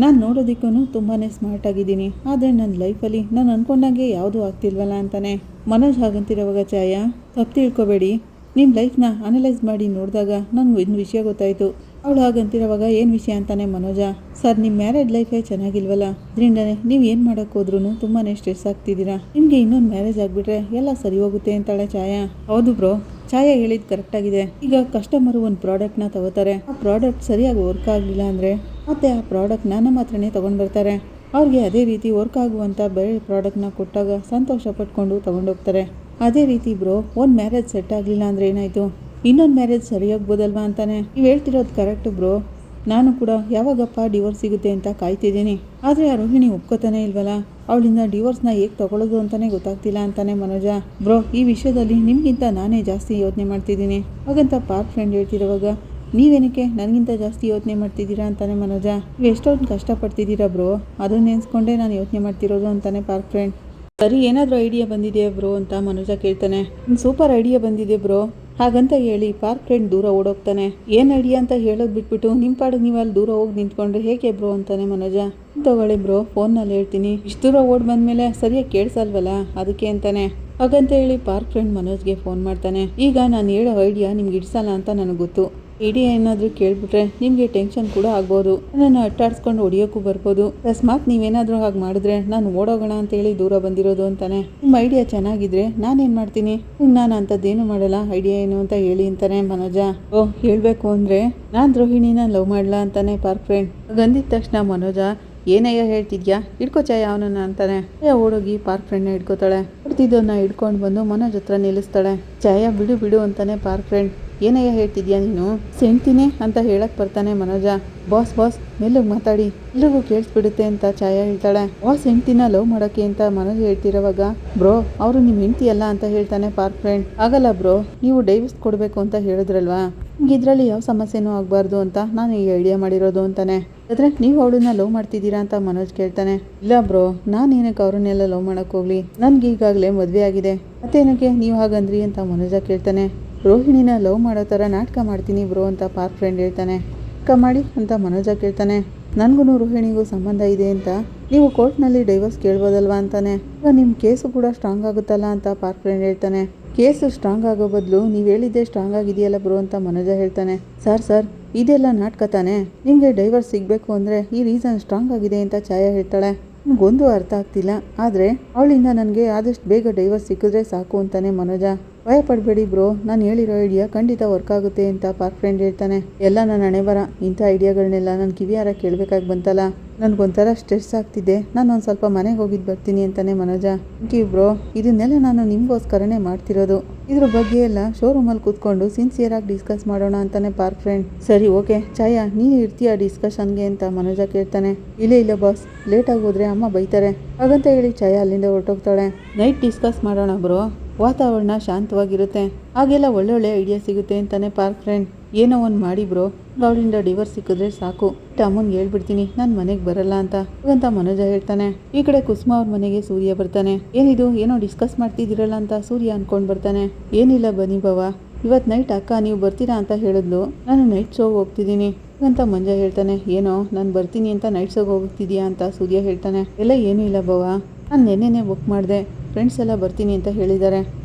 [SPEAKER 1] ನಾನು ನೋಡೋದಕ್ಕೂ ತುಂಬಾ ಸ್ಮಾರ್ಟ್ ಆಗಿದ್ದೀನಿ, ಆದರೆ ನನ್ನ ಲೈಫಲ್ಲಿ ನಾನು ಅಂದ್ಕೊಂಡಂಗೆ ಯಾವುದೂ ಆಗ್ತಿಲ್ವಲ್ಲ ಅಂತಾನೆ. ಮನೋಜ್ ಹಾಗಂತಿರೋವಾಗ, ಛಾಯ ತಪ್ಪು ತಿಳ್ಕೊಬೇಡಿ, ನಿಮ್ಮ ಲೈಫ್ನ ಅನಲೈಸ್ ಮಾಡಿ ನೋಡಿದಾಗ ನನಗೆ ಒಂದು ವಿಷಯ ಗೊತ್ತಾಯಿತು. ಅವಳು ಹಾಗಂತಿರೋವಾಗ, ಏನು ವಿಷಯ ಅಂತಾನೆ ಮನೋಜ. ಸರ್ ನಿಮ್ಮ ಮ್ಯಾರೇಜ್ ಲೈಫೇ ಚೆನ್ನಾಗಿಲ್ವಲ್ಲ, ಅದರಿಂದನೇ ನೀವು ಏನು ಮಾಡೋಕ್ಕೆ ಹೋದ್ರೂ ತುಂಬಾ ಸ್ಟ್ರೆಸ್ ಆಗ್ತಿದ್ದೀರಾ, ನಿಮಗೆ ಇನ್ನೊಂದು ಮ್ಯಾರೇಜ್ ಆಗಿಬಿಟ್ರೆ ಎಲ್ಲ ಸರಿ ಹೋಗುತ್ತೆ ಅಂತಾಳೆ ಛಾಯ. ಹೌದು ಬ್ರೋ, ಛಾಯ ಹೇಳಿದ್ದು ಕರೆಕ್ಟಾಗಿದೆ. ಈಗ ಕಸ್ಟಮರು ಒಂದು ಪ್ರಾಡಕ್ಟ್ನ ತಗೋತಾರೆ, ಆ ಪ್ರಾಡಕ್ಟ್ ಸರಿಯಾಗಿ ವರ್ಕ್ ಆಗಲಿಲ್ಲ ಅಂದರೆ ಮತ್ತೆ ಆ ಪ್ರಾಡಕ್ಟ್ನ ನಮ್ಮ ಹತ್ರನೇ ತೊಗೊಂಡು ಬರ್ತಾರೆ. ಅವ್ರಿಗೆ ಅದೇ ರೀತಿ ವರ್ಕ್ ಆಗುವಂಥ ಬೇರೆ ಪ್ರಾಡಕ್ಟ್ನ ಕೊಟ್ಟಾಗ ಸಂತೋಷ ಪಟ್ಕೊಂಡು ತೊಗೊಂಡೋಗ್ತಾರೆ. ಅದೇ ರೀತಿ ಬ್ರೋ, ಒಂದು ಮ್ಯಾರೇಜ್ ಸೆಟ್ ಆಗಲಿಲ್ಲ ಅಂದರೆ ಏನಾಯಿತು, ಇನ್ನೊಂದು ಮ್ಯಾರೇಜ್ ಸರಿಯಾಗ್ಬೋದಲ್ವಾ ಅಂತಾನೆ. ನೀವು ಹೇಳ್ತಿರೋದು ಕರೆಕ್ಟು ಬ್ರೋ, ನಾನು ಕೂಡ ಯಾವಾಗಪ್ಪ ಡಿವೋರ್ಸ್ ಸಿಗುತ್ತೆ ಅಂತ ಕಾಯ್ತಿದ್ದೀನಿ, ಆದರೆ ಆ ರೋಹಿಣಿ ಒಪ್ಕೋತಾನೆ ಇಲ್ವಲ್ಲ, ಅವಳಿಂದ ಡಿವೋರ್ಸ್ನ ಹೇಗೆ ತೊಗೊಳ್ಳೋದು ಅಂತಲೇ ಗೊತ್ತಾಗ್ತಿಲ್ಲ ಅಂತಾನೆ ಮನೋಜ. ಬ್ರೋ ಈ ವಿಷಯದಲ್ಲಿ ನಿಮಗಿಂತ ನಾನೇ ಜಾಸ್ತಿ ಯೋಚನೆ ಮಾಡ್ತಿದ್ದೀನಿ ಹಾಗಂತ ಪಾರ್ಕ್ ಫ್ರೆಂಡ್ ಹೇಳ್ತಿರೋವಾಗ, ನೀವೇನಕ್ಕೆ ನನಗಿಂತ ಜಾಸ್ತಿ ಯೋಚನೆ ಮಾಡ್ತಿದ್ದೀರಾ ಅಂತಾನೆ ಮನೋಜ. ನೀವು ಎಷ್ಟೊಂದು ಕಷ್ಟಪಡ್ತಿದ್ದೀರಾ ಬ್ರೋ, ಅದನ್ನ ನೆನೆಸ್ಕೊಂಡೇ ನಾನು ಯೋಚನೆ ಮಾಡ್ತಿರೋದು ಅಂತಾನೆ ಪಾರ್ಕ್ ಫ್ರೆಂಡ್. ಸರಿ ಏನಾದರೂ ಐಡಿಯಾ ಬಂದಿದೆಯಾ ಬ್ರೋ ಅಂತ ಮನೋಜ ಕೇಳ್ತಾನೆ. ಸೂಪರ್ ಐಡಿಯಾ ಬಂದಿದೆ ಬ್ರೋ, ಹಾಗಂತ ಹೇಳಿ ಪಾರ್ಕ್ ಫ್ರೆಂಡ್ ದೂರ ಓಡೋಗ್ತಾನೆ. ಏನ್ ಐಡಿಯಾ ಅಂತ ಹೇಳೋದ್ ಬಿಟ್ಬಿಟ್ಟು ನಿಮ್ ಪಾಡಿಗೆ ನೀವು ಅಲ್ಲಿ ದೂರ ಹೋಗಿ ನಿಂತ್ಕೊಂಡ್ರೆ ಹೇಗೆ ಬ್ರೋ ಅಂತಾನೆ ಮನೋಜ. ತಗೊಳ್ಳಿ ಬ್ರೋ, ಫೋನ್ನಲ್ಲಿ ಹೇಳ್ತೀನಿ. ಇಷ್ಟು ದೂರ ಓಡ್ ಬಂದ್ಮೇಲೆ ಸರಿಯಾಗಿ ಕೇಳಿಸಲ್ವಲ್ಲ ಅದಕ್ಕೆ ಅಂತಾನೆ. ಹಾಗಂತ ಹೇಳಿ ಪಾರ್ಕ್ ಫ್ರೆಂಡ್ ಮನೋಜ್ಗೆ ಫೋನ್ ಮಾಡ್ತಾನೆ. ಈಗ ನಾನು ಹೇಳೋ ಐಡಿಯಾ ನಿಮ್ಗೆ ಇಡ್ಸಲ್ಲ ಅಂತ ನನಗೆ ಗೊತ್ತು. ಐಡಿಯಾ ಏನಾದರೂ ಕೇಳ್ಬಿಟ್ರೆ ನಿಮಗೆ ಟೆನ್ಷನ್ ಕೂಡ ಆಗ್ಬೋದು, ನನ್ನ ಅಟ್ಟಾಡ್ಸ್ಕೊಂಡು ಹೊಡಿಯೋಕ್ಕೂ ಬರ್ಬೋದು. ಅಕಸ್ಮಾತ್ ನೀವೇನಾದರೂ ಹಾಗೆ ಮಾಡಿದ್ರೆ ನಾನು ಓಡೋಗೋಣ ಅಂತೇಳಿ ದೂರ ಬಂದಿರೋದು ಅಂತಾನೆ. ನಿಮ್ಮ ಐಡಿಯಾ ಚೆನ್ನಾಗಿದ್ರೆ ನಾನೇನು ಮಾಡ್ತೀನಿ, ನಾನು ಅಂಥದ್ದೇನು ಮಾಡಲ್ಲ, ಐಡಿಯಾ ಏನು ಅಂತ ಹೇಳಿ ಅಂತಾನೆ ಮನೋಜ. ಹೇಳಬೇಕು ಅಂದರೆ ನಾನು ರೋಹಿಣಿನ ಲವ್ ಮಾಡಲ್ಲ ಅಂತಾನೆ ಪಾರ್ಕ್ ಫ್ರೆಂಡ್. ಗಂದಿದ ತಕ್ಷಣ ಮನೋಜ ಏನಯ್ಯ ಹೇಳ್ತಿದ್ಯಾ, ಹಿಡ್ಕೋ ಚಾಯ ಅವನನ್ನ ಅಂತಾನೆ. ಓಡೋಗಿ ಪಾರ್ಕ್ ಫ್ರೆಂಡ್ನ ಹಿಡ್ಕೋತಾಳೆ. ಹೊಡ್ತಿದ್ದವನ್ನ ಹಿಡ್ಕೊಂಡು ಬಂದು ಮನೋಜ್ ಹತ್ರ ನಿಲ್ಲಿಸ್ತಾಳೆ. ಚಾಯ ಬಿಡು ಬಿಡು ಅಂತಾನೆ ಪಾರ್ಕ್ ಫ್ರೆಂಡ್. ಏನಯ್ಯ ಹೇಳ್ತಿದ್ಯಾ ನೀನು, ಸೆಂಡ್ತೀನಿ ಅಂತ ಹೇಳಕ್ ಬರ್ತಾನೆ ಮನೋಜ. ಬಾಸ್ ಮೆಲ್ಲಗೆ ಮಾತಾಡಿ, ಎಲ್ರಿಗೂ ಕೇಳಿಸ್ಬಿಡುತ್ತೆ ಅಂತ ಛಾಯ ಹೇಳ್ತಾಳೆ. ಹೆಂಡ್ತಿನ ಲವ್ ಮಾಡೋಕ್ಕೆ ಅಂತ ಮನೋಜ್ ಹೇಳ್ತಿರೋವಾಗ ಬ್ರೋ ಅವರು ನಿಮ್ಮ ಹೆಂಡ್ತಿ ಅಲ್ಲ ಅಂತ ಹೇಳ್ತಾನೆ ಪಾರ್ಕ್ ಫ್ರೆಂಡ್. ಆಗಲ್ಲ ಬ್ರೋ, ನೀವು ಡೈವರ್ಸ್ ಕೊಡಬೇಕು ಅಂತ ಹೇಳಿದ್ರಲ್ವಾ, ಇದ್ರಲ್ಲಿ ಯಾವ ಸಮಸ್ಯೆನೂ ಆಗಬಾರ್ದು ಅಂತ ನಾನು ಈ ಐಡಿಯಾ ಮಾಡಿರೋದು ಅಂತಾನೆ. ಆದರೆ ನೀವು ಅವಳನ್ನ ಲವ್ ಮಾಡ್ತಿದ್ದೀರಾ ಅಂತ ಮನೋಜ್ ಕೇಳ್ತಾನೆ. ಇಲ್ಲ ಬ್ರೋ, ನಾನು ಏನಕ್ಕೆ ಅವ್ರನ್ನೆಲ್ಲ ಲವ್ ಮಾಡಕ್ ಹೋಗ್ಲಿ, ನನ್ಗೆ ಈಗಾಗಲೇ ಮದುವೆ ಆಗಿದೆ, ಮತ್ತೇನಕ್ಕೆ ನೀವು ಹಾಗಂದ್ರಿ ಅಂತ ಮನೋಜ ಕೇಳ್ತಾನೆ. ರೋಹಿಣಿನ ಲವ್ ಮಾಡೋ ಥರ ನಾಟಕ ಮಾಡ್ತೀನಿ ಬ್ರೋ ಅಂತ ಪಾರ್ಕ್ ಫ್ರೆಂಡ್ ಹೇಳ್ತಾನೆ. ನಾಟಕ ಮಾಡಿ ಅಂತ ಮನೋಜ ಕೇಳ್ತಾನೆ. ನನಗೂ ರೋಹಿಣಿಗೂ ಸಂಬಂಧ ಇದೆ ಅಂತ ನೀವು ಕೋರ್ಟ್ನಲ್ಲಿ ಡೈವರ್ಸ್ ಕೇಳ್ಬೋದಲ್ವಾ ಅಂತಾನೆ. ಈಗ ನಿಮ್ಮ ಕೇಸು ಕೂಡ ಸ್ಟ್ರಾಂಗ್ ಆಗುತ್ತಲ್ಲ ಅಂತ ಪಾರ್ಕ್ ಫ್ರೆಂಡ್ ಹೇಳ್ತಾನೆ. ಕೇಸು ಸ್ಟ್ರಾಂಗ್ ಆಗೋ ಬದಲು ನೀವು ಹೇಳಿದ್ದೆ ಸ್ಟ್ರಾಂಗ್ ಆಗಿದೆಯಲ್ಲ ಬ್ರೋ ಅಂತ ಮನೋಜ ಹೇಳ್ತಾನೆ. ಸರ್ ಇದೆಲ್ಲ ನಾಟಕ ತಾನೆ, ನಿಮಗೆ ಡೈವರ್ಸ್ ಸಿಗಬೇಕು ಅಂದರೆ ಈ ರೀಸನ್ ಸ್ಟ್ರಾಂಗ್ ಆಗಿದೆ ಅಂತ ಛಾಯ ಹೇಳ್ತಾಳೆ. ನನಗೊಂದು ಅರ್ಥ ಆಗ್ತಿಲ್ಲ, ಆದರೆ ಅವಳಿಂದ ನನಗೆ ಆದಷ್ಟು ಬೇಗ ಡೈವರ್ಸ್ ಸಿಕ್ಕಿದ್ರೆ ಸಾಕು ಅಂತಾನೆ ಮನೋಜ. ಭಯ ಪಡಬೇಡಿ ಬ್ರೋ, ನಾನು ಹೇಳಿರೋ ಐಡಿಯಾ ಖಂಡಿತ ವರ್ಕ್ ಆಗುತ್ತೆ ಅಂತ ಪಾರ್ಕ್ ಫ್ರೆಂಡ್ ಹೇಳ್ತಾನೆ. ಎಲ್ಲ ನನ್ನ ಹಣೆ ಬರ, ಇಂಥ ಐಡಿಯಾಗಳನ್ನೆಲ್ಲ ನಾನು ಕಿವಿಯಾರ ಕೇಳಬೇಕಾಗಿ ಬಂತಲ್ಲ, ನನಗೊಂಥರ ಸ್ಟ್ರೆಸ್ ಆಗ್ತಿದೆ, ನಾನು ಒಂದು ಸ್ವಲ್ಪ ಮನೆಗೆ ಹೋಗಿದ್ದು ಬರ್ತೀನಿ ಅಂತಾನೆ ಮನೋಜ. ಥ್ಯಾಂಕ್ ಯು ಬ್ರೋ, ಇದನ್ನೆಲ್ಲ ನಾನು ನಿಮಗೋಸ್ಕರನೇ ಮಾಡ್ತಿರೋದು, ಇದ್ರ ಬಗ್ಗೆ ಎಲ್ಲ ಶೋರೂಮಲ್ಲಿ ಕೂತ್ಕೊಂಡು ಸಿನ್ಸಿಯರಾಗಿ ಡಿಸ್ಕಸ್ ಮಾಡೋಣ ಅಂತಾನೆ ಪಾರ್ಕ್ ಫ್ರೆಂಡ್. ಸರಿ ಓಕೆ ಛಾಯಾ, ನೀನು ಇರ್ತೀಯ ಡಿಸ್ಕಷನ್ಗೆ ಅಂತ ಮನೋಜ ಕೇಳ್ತಾನೆ. ಇಲ್ಲ ಬಾಸ್, ಲೇಟಾಗಿ ಹೋದ್ರೆ ಅಮ್ಮ ಬೈತಾರೆ, ಹಾಗಂತ ಹೇಳಿ ಛಾಯಾ ಅಲ್ಲಿಂದ ಹೊರಟೋಗ್ತಾಳೆ. ನೈಟ್ ಡಿಸ್ಕಸ್ ಮಾಡೋಣ ಬ್ರೋ, ವಾತಾವರಣ ಶಾಂತವಾಗಿರುತ್ತೆ, ಹಾಗೆಲ್ಲ ಒಳ್ಳೊಳ್ಳೆ ಐಡಿಯಾ ಸಿಗುತ್ತೆ ಅಂತಾನೆ ಪಾರ್ಕ್ ಫ್ರೆಂಡ್. ಏನೋ ಒಂದು ಮಾಡಿ ಬ್ರೋ, ಅವಳಿಂದ ಡಿವೋರ್ಸ್ ಸಿಕ್ಕಿದ್ರೆ ಸಾಕು, ಅಮ್ಮನಿಗೆ ಹೇಳ್ಬಿಡ್ತೀನಿ ನಾನು ಮನೆಗೆ ಬರಲ್ಲ ಅಂತ ಮನೋಜ ಹೇಳ್ತಾನೆ. ಈ ಕಡೆ ಕುಸುಮ ಅವ್ರ ಮನೆಗೆ ಸೂರ್ಯ ಬರ್ತಾನೆ. ಏನಿದು ಏನೋ ಡಿಸ್ಕಸ್ ಮಾಡ್ತಿದ್ದೀರಲ್ಲ ಅಂತ ಸೂರ್ಯ ಅನ್ಕೊಂಡ್ ಬರ್ತಾನೆ. ಏನಿಲ್ಲ ಬನ್ನಿ ಬಾವ, ಇವತ್ತು ನೈಟ್ ಅಕ್ಕ ನೀವು ಬರ್ತೀರಾ ಅಂತ ಹೇಳಿದ್ಲು, ನಾನು ನೈಟ್ ಶೋ ಹೋಗ್ತಿದ್ದೀನಿ ಅಂತ ಮಂಜ ಹೇಳ್ತಾನೆ. ಏನೋ ನಾನು ಬರ್ತೀನಿ ಅಂತ ನೈಟ್ ಶೋಗೆ ಹೋಗ್ತಿದ್ಯಾ ಅಂತ ಸೂರ್ಯ ಹೇಳ್ತಾನೆ. ಎಲ್ಲ ಏನೂ ಇಲ್ಲ ಬಾವ, ನಾನು ನೆನ್ನೆನೇ ಬುಕ್ ಮಾಡಿದೆ, ಫ್ರೆಂಡ್ಸ್ ಎಲ್ಲ ಬರ್ತೀನಿ ಅಂತ ಹೇಳಿದ್ದಾರೆ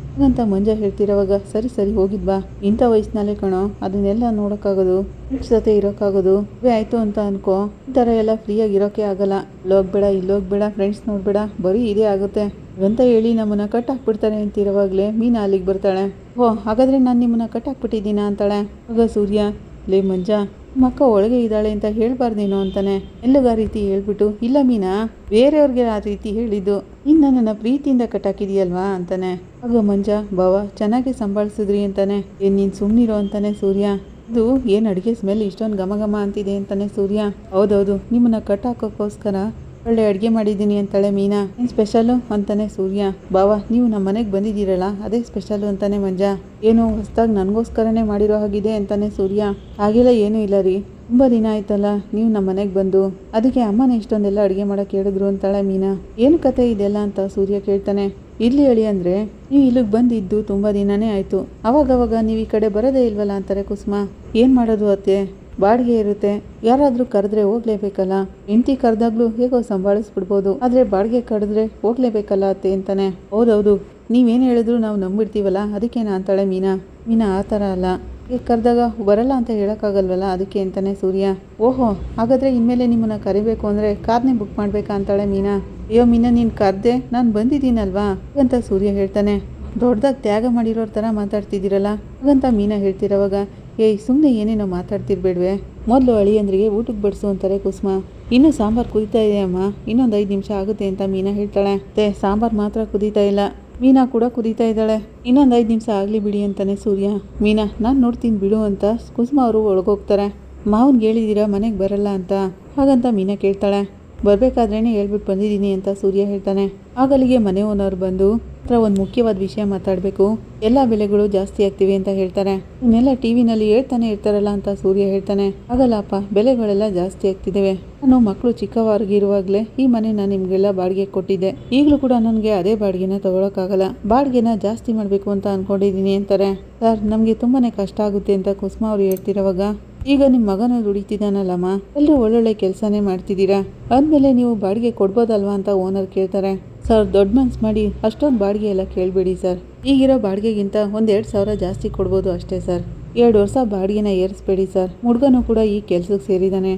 [SPEAKER 1] ಅಂತ ಮಂಜ ಹೇಳ್ತಿರೋವಾಗ ಸರಿ ಹೋಗಿದ್ಬಾ, ಇಂಥ ವಯಸ್ಸಿನಲ್ಲೇ ಕಣೋ ಅದನ್ನೆಲ್ಲ ನೋಡೋಕ್ಕಾಗೋದು, ಫ್ರೆಂಡ್ಸ್ ಜೊತೆ ಇರೋಕ್ಕಾಗೋದು, ಆಯಿತು ಅಂತ ಅನ್ಕೋ, ಈ ಥರ ಎಲ್ಲ ಫ್ರೀಯಾಗಿ ಇರೋಕ್ಕೆ ಆಗಲ್ಲ, ಇಲ್ಲೋಗ್ಬೇಡ ಇಲ್ಲೋಗ್ಬೇಡ ಫ್ರೆಂಡ್ಸ್ ನೋಡಬೇಡ, ಬರೀ ಇದೇ ಆಗುತ್ತೆ ಅಂತ ಹೇಳಿ ನಮ್ಮನ್ನ ಕಟ್ ಹಾಕ್ಬಿಡ್ತಾರೆ ಅಂತಿರೋವಾಗಲೇ ಮೀನಾ ಅಲ್ಲಿಗೆ ಬರ್ತಾಳೆ. ಹಾಗಾದರೆ ನಾನು ನಿಮ್ಮನ್ನ ಕಟ್ ಹಾಕ್ಬಿಟ್ಟಿದ್ದೀನಾ ಅಂತಾಳೆ. ಆಗ ಸೂರ್ಯ, ಲೇ ಮಂಜ ಮಕ್ಕ ಒಳಗೆ ಇದ್ದಾಳೆ ಅಂತ ಹೇಳ್ಬಾರ್ದೇನೋ ಅಂತಾನೆ. ಎಲ್ಲಗ ರೀತಿ ಹೇಳ್ಬಿಟ್ಟು, ಇಲ್ಲ ಮೀನಾ ಬೇರೆಯವ್ರಿಗೆ ಆ ರೀತಿ ಹೇಳಿದ್ದು, ಇನ್ನು ನನ್ನ ಪ್ರೀತಿಯಿಂದ ಕಟ್ಟಾಕಿದೆಯಲ್ವಾ ಅಂತಾನೆ. ಆಗ ಮಂಜ, ಬಾವ ಚೆನ್ನಾಗಿ ಸಂಭಾಳಿಸಿದ್ರಿ ಅಂತಾನೆ. ನೀನು ಸುಮ್ಮನಿರೋ ಅಂತಾನೆ ಸೂರ್ಯ. ಇದು ಏನು ಅಡುಗೆ ಸ್ಮೆಲ್ ಇಷ್ಟೊಂದು ಘಮ ಅಂತಿದೆ ಅಂತಾನೆ ಸೂರ್ಯ. ಹೌದೌದು, ನಿಮ್ಮನ್ನ ಕಟ್ಟಾಕೋಕ್ಕೋಸ್ಕರ ಒಳ್ಳೆ ಅಡುಗೆ ಮಾಡಿದ್ದೀನಿ ಅಂತಾಳೆ ಮೀನಾ. ಏನು ಸ್ಪೆಷಲು ಅಂತಾನೆ ಸೂರ್ಯ. ಬಾವ ನೀವು ನಮ್ಮ ಮನೆಗೆ ಬಂದಿದ್ದೀರಲ್ಲ ಅದೇ ಸ್ಪೆಷಲು ಅಂತಾನೆ ಮಂಜ. ಏನೋ ಹೊಸದಾಗಿ ನನಗೋಸ್ಕರನೇ ಮಾಡಿರೋ ಹಾಗಿದೆ ಅಂತಾನೆ ಸೂರ್ಯ. ಹಾಗೆಲ್ಲ ಏನೂ ಇಲ್ಲ ರೀ, ತುಂಬ ದಿನ ಆಯ್ತಲ್ಲ ನೀವು ನಮ್ಮ ಮನೆಗೆ ಬಂದು, ಅದಕ್ಕೆ ಅಮ್ಮನ ಇಷ್ಟೊಂದೆಲ್ಲ ಅಡುಗೆ ಮಾಡೋಕ್ಕೆ ಹೇಳಿದ್ರು ಅಂತಾಳೆ ಮೀನಾ. ಏನು ಕತೆ ಇದೆಲ್ಲ ಅಂತ ಸೂರ್ಯ ಕೇಳ್ತಾನೆ. ಇಲ್ಲಿ ಹೇಳಿ ಅಂದರೆ ನೀವು ಇಲ್ಲಿಗೆ ಬಂದಿದ್ದು ತುಂಬ ದಿನನೇ ಆಯಿತು, ಅವಾಗವಾಗ ನೀವು ಈ ಕಡೆ ಬರೋದೇ ಇಲ್ವಲ್ಲ ಅಂತಾರೆ ಕುಸುಮ. ಏನು ಮಾಡೋದು ಅತ್ತೆ, ಬಾಡಿಗೆ ಇರುತ್ತೆ, ಯಾರಾದರೂ ಕರೆದ್ರೆ ಹೋಗ್ಲೇಬೇಕಲ್ಲ, ಹೆಂಡತಿ ಕರೆದಾಗ್ಲೂ ಹೇಗೋ ಸಂಭಾಳಿಸ್ಬಿಡ್ಬೋದು, ಆದರೆ ಬಾಡಿಗೆ ಕರೆದ್ರೆ ಹೋಗ್ಲೇಬೇಕಲ್ಲ ಅತ್ತೆ ಅಂತಾನೆ. ಹೌದೌದು, ನೀವೇನು ಹೇಳಿದ್ರು ನಾವು ನಂಬಿಡ್ತೀವಲ್ಲ ಅದಕ್ಕೇನ ಅಂತಾಳೆ ಮೀನಾ. ಆ ಥರ ಅಲ್ಲ, ಈಗ ಕರೆದಾಗ ಬರಲ್ಲ ಅಂತ ಹೇಳೋಕ್ಕಾಗಲ್ವಲ್ಲ ಅದಕ್ಕೆ ಅಂತಾನೆ ಸೂರ್ಯ. ಓಹೋ, ಹಾಗಾದರೆ ಇನ್ಮೇಲೆ ನಿಮ್ಮನ್ನು ಕರಿಬೇಕು ಅಂದರೆ ಕಾರ್ನೇ ಬುಕ್ ಮಾಡಬೇಕಾ ಅಂತಾಳೆ ಮೀನಾ. ಅಯ್ಯೋ ಮೀನಾ, ನೀನು ಕರೆದೆ ನಾನು ಬಂದಿದ್ದೀನಲ್ವಾ ಅಂತ ಸೂರ್ಯ ಹೇಳ್ತಾನೆ. ದೊಡ್ಡದಾಗಿ ತ್ಯಾಗ ಮಾಡಿರೋರ ಥರ ಮಾತಾಡ್ತಿದ್ದೀರಲ್ಲ ಹಾಗಂತ ಮೀನಾ ಹೇಳ್ತಿರೋವಾಗ, ಸುಮ್ಮನೆ ಏನೇನೋ ಮಾತಾಡ್ತಿರ್ಬೇಡ್ವೆ, ಮೊದಲು ಅಳಿಯಂದ್ರಿಗೆ ಊಟಕ್ಕೆ ಬಡಿಸು ಅಂತಾರೆ ಕುಸುಮ. ಇನ್ನೂ ಸಾಂಬಾರು ಕುದೀತಾ ಇದೆ ಅಮ್ಮ, ಇನ್ನೊಂದು 5 ನಿಮಿಷ ಆಗುತ್ತೆ ಅಂತ ಮೀನಾ ಹೇಳ್ತಾಳೆ. ಸಾಂಬಾರು ಮಾತ್ರ ಕುದೀತಾ ಇಲ್ಲ, ಮೀನಾ ಕೂಡ ಕುದೀತಾ ಇದ್ದಾಳೆ, ಇನ್ನೊಂದು 5 ನಿಮಿಷ ಆಗಲಿ ಬಿಡಿ ಅಂತಾನೆ ಸೂರ್ಯ. ಮೀನಾ ನಾನು ನೋಡ್ತೀನಿ ಬಿಡು ಅಂತ ಕುಸುಮ ಅವರು ಒಳಗೋಗ್ತಾರೆ. ಮಾವನ್ಗೆ ಹೇಳಿದ್ದೀರಾ ಮನೆಗೆ ಬರಲ್ಲ ಅಂತ, ಹಾಗಂತ ಮೀನಾ ಕೇಳ್ತಾಳೆ. ಬರ್ಬೇಕಾದ್ರೇನೆ ಹೇಳ್ಬಿಟ್ಟು ಬಂದಿದ್ದೀನಿ ಅಂತ ಸೂರ್ಯ ಹೇಳ್ತಾನೆ. ಆಗ ಅಲ್ಲಿಗೆ ಮನೆ ಓನರ್ ಬಂದು ಹತ್ರ ಒಂದು ಮುಖ್ಯವಾದ ವಿಷಯ ಮಾತಾಡಬೇಕು, ಎಲ್ಲ ಬೆಲೆಗಳು ಜಾಸ್ತಿ ಆಗ್ತಿವೆ ಅಂತ ಹೇಳ್ತಾರೆ. ಇನ್ನೆಲ್ಲ ಟಿವಿನಲ್ಲಿ ಹೇಳ್ತಾನೆ ಇರ್ತಾರಲ್ಲ ಅಂತ ಸೂರ್ಯ ಹೇಳ್ತಾನೆ. ಆಗಲ್ಲಪ್ಪ, ಬೆಲೆಗಳೆಲ್ಲ ಜಾಸ್ತಿ ಆಗ್ತಿದ್ದೇವೆ. ನಾನು ಮಕ್ಕಳು ಚಿಕ್ಕವರಾಗಿರುವಾಗಲೇ ಈ ಮನೆನ ನಿಮ್ಗೆಲ್ಲ ಬಾಡಿಗೆ ಕೊಟ್ಟಿದ್ದೆ. ಈಗಲೂ ಕೂಡ ನನಗೆ ಅದೇ ಬಾಡಿಗೆನ ತಗೊಳಕ್ಕಾಗಲ್ಲ. ಬಾಡಿಗೆನ ಜಾಸ್ತಿ ಮಾಡಬೇಕು ಅಂತ ಅನ್ಕೊಂಡಿದ್ದೀನಿ ಅಂತಾರೆ. ಸರ್, ನಮಗೆ ತುಂಬಾನೇ ಕಷ್ಟ ಆಗುತ್ತೆ ಅಂತ ಕುಸುಮ ಅವ್ರು ಹೇಳ್ತಿರೋವಾಗ, ಈಗ ನಿಮ್ಮ ಮಗನ ದುಡಿತಿದ್ದಾನಲ್ಲಮ್ಮ, ಎಲ್ಲರೂ ಒಳ್ಳೊಳ್ಳೆ ಕೆಲಸನೇ ಮಾಡ್ತಿದ್ದೀರಾ, ಅಂದಮೇಲೆ ನೀವು ಬಾಡಿಗೆ ಕೊಡ್ಬೋದಲ್ವಾ ಅಂತ ಓನರ್ ಕೇಳ್ತಾರೆ. ಸರ್, ದೊಡ್ಡ ಮನ್ಸು ಮಾಡಿ ಅಷ್ಟೊಂದು ಬಾಡಿಗೆ ಎಲ್ಲ ಕೇಳಬೇಡಿ ಸರ್. ಈಗಿರೋ ಬಾಡಿಗೆಗಿಂತ 1-2 ಸಾವಿರ ಜಾಸ್ತಿ ಕೊಡ್ಬೋದು ಅಷ್ಟೇ ಸರ್. 2 ವರ್ಷ ಬಾಡಿಗೆನ ಏರಿಸ್ಬೇಡಿ ಸರ್. ಹುಡುಗನೂ ಕೂಡ ಈ ಕೆಲ್ಸಕ್ಕೆ ಸೇರಿದ್ದಾನೆ.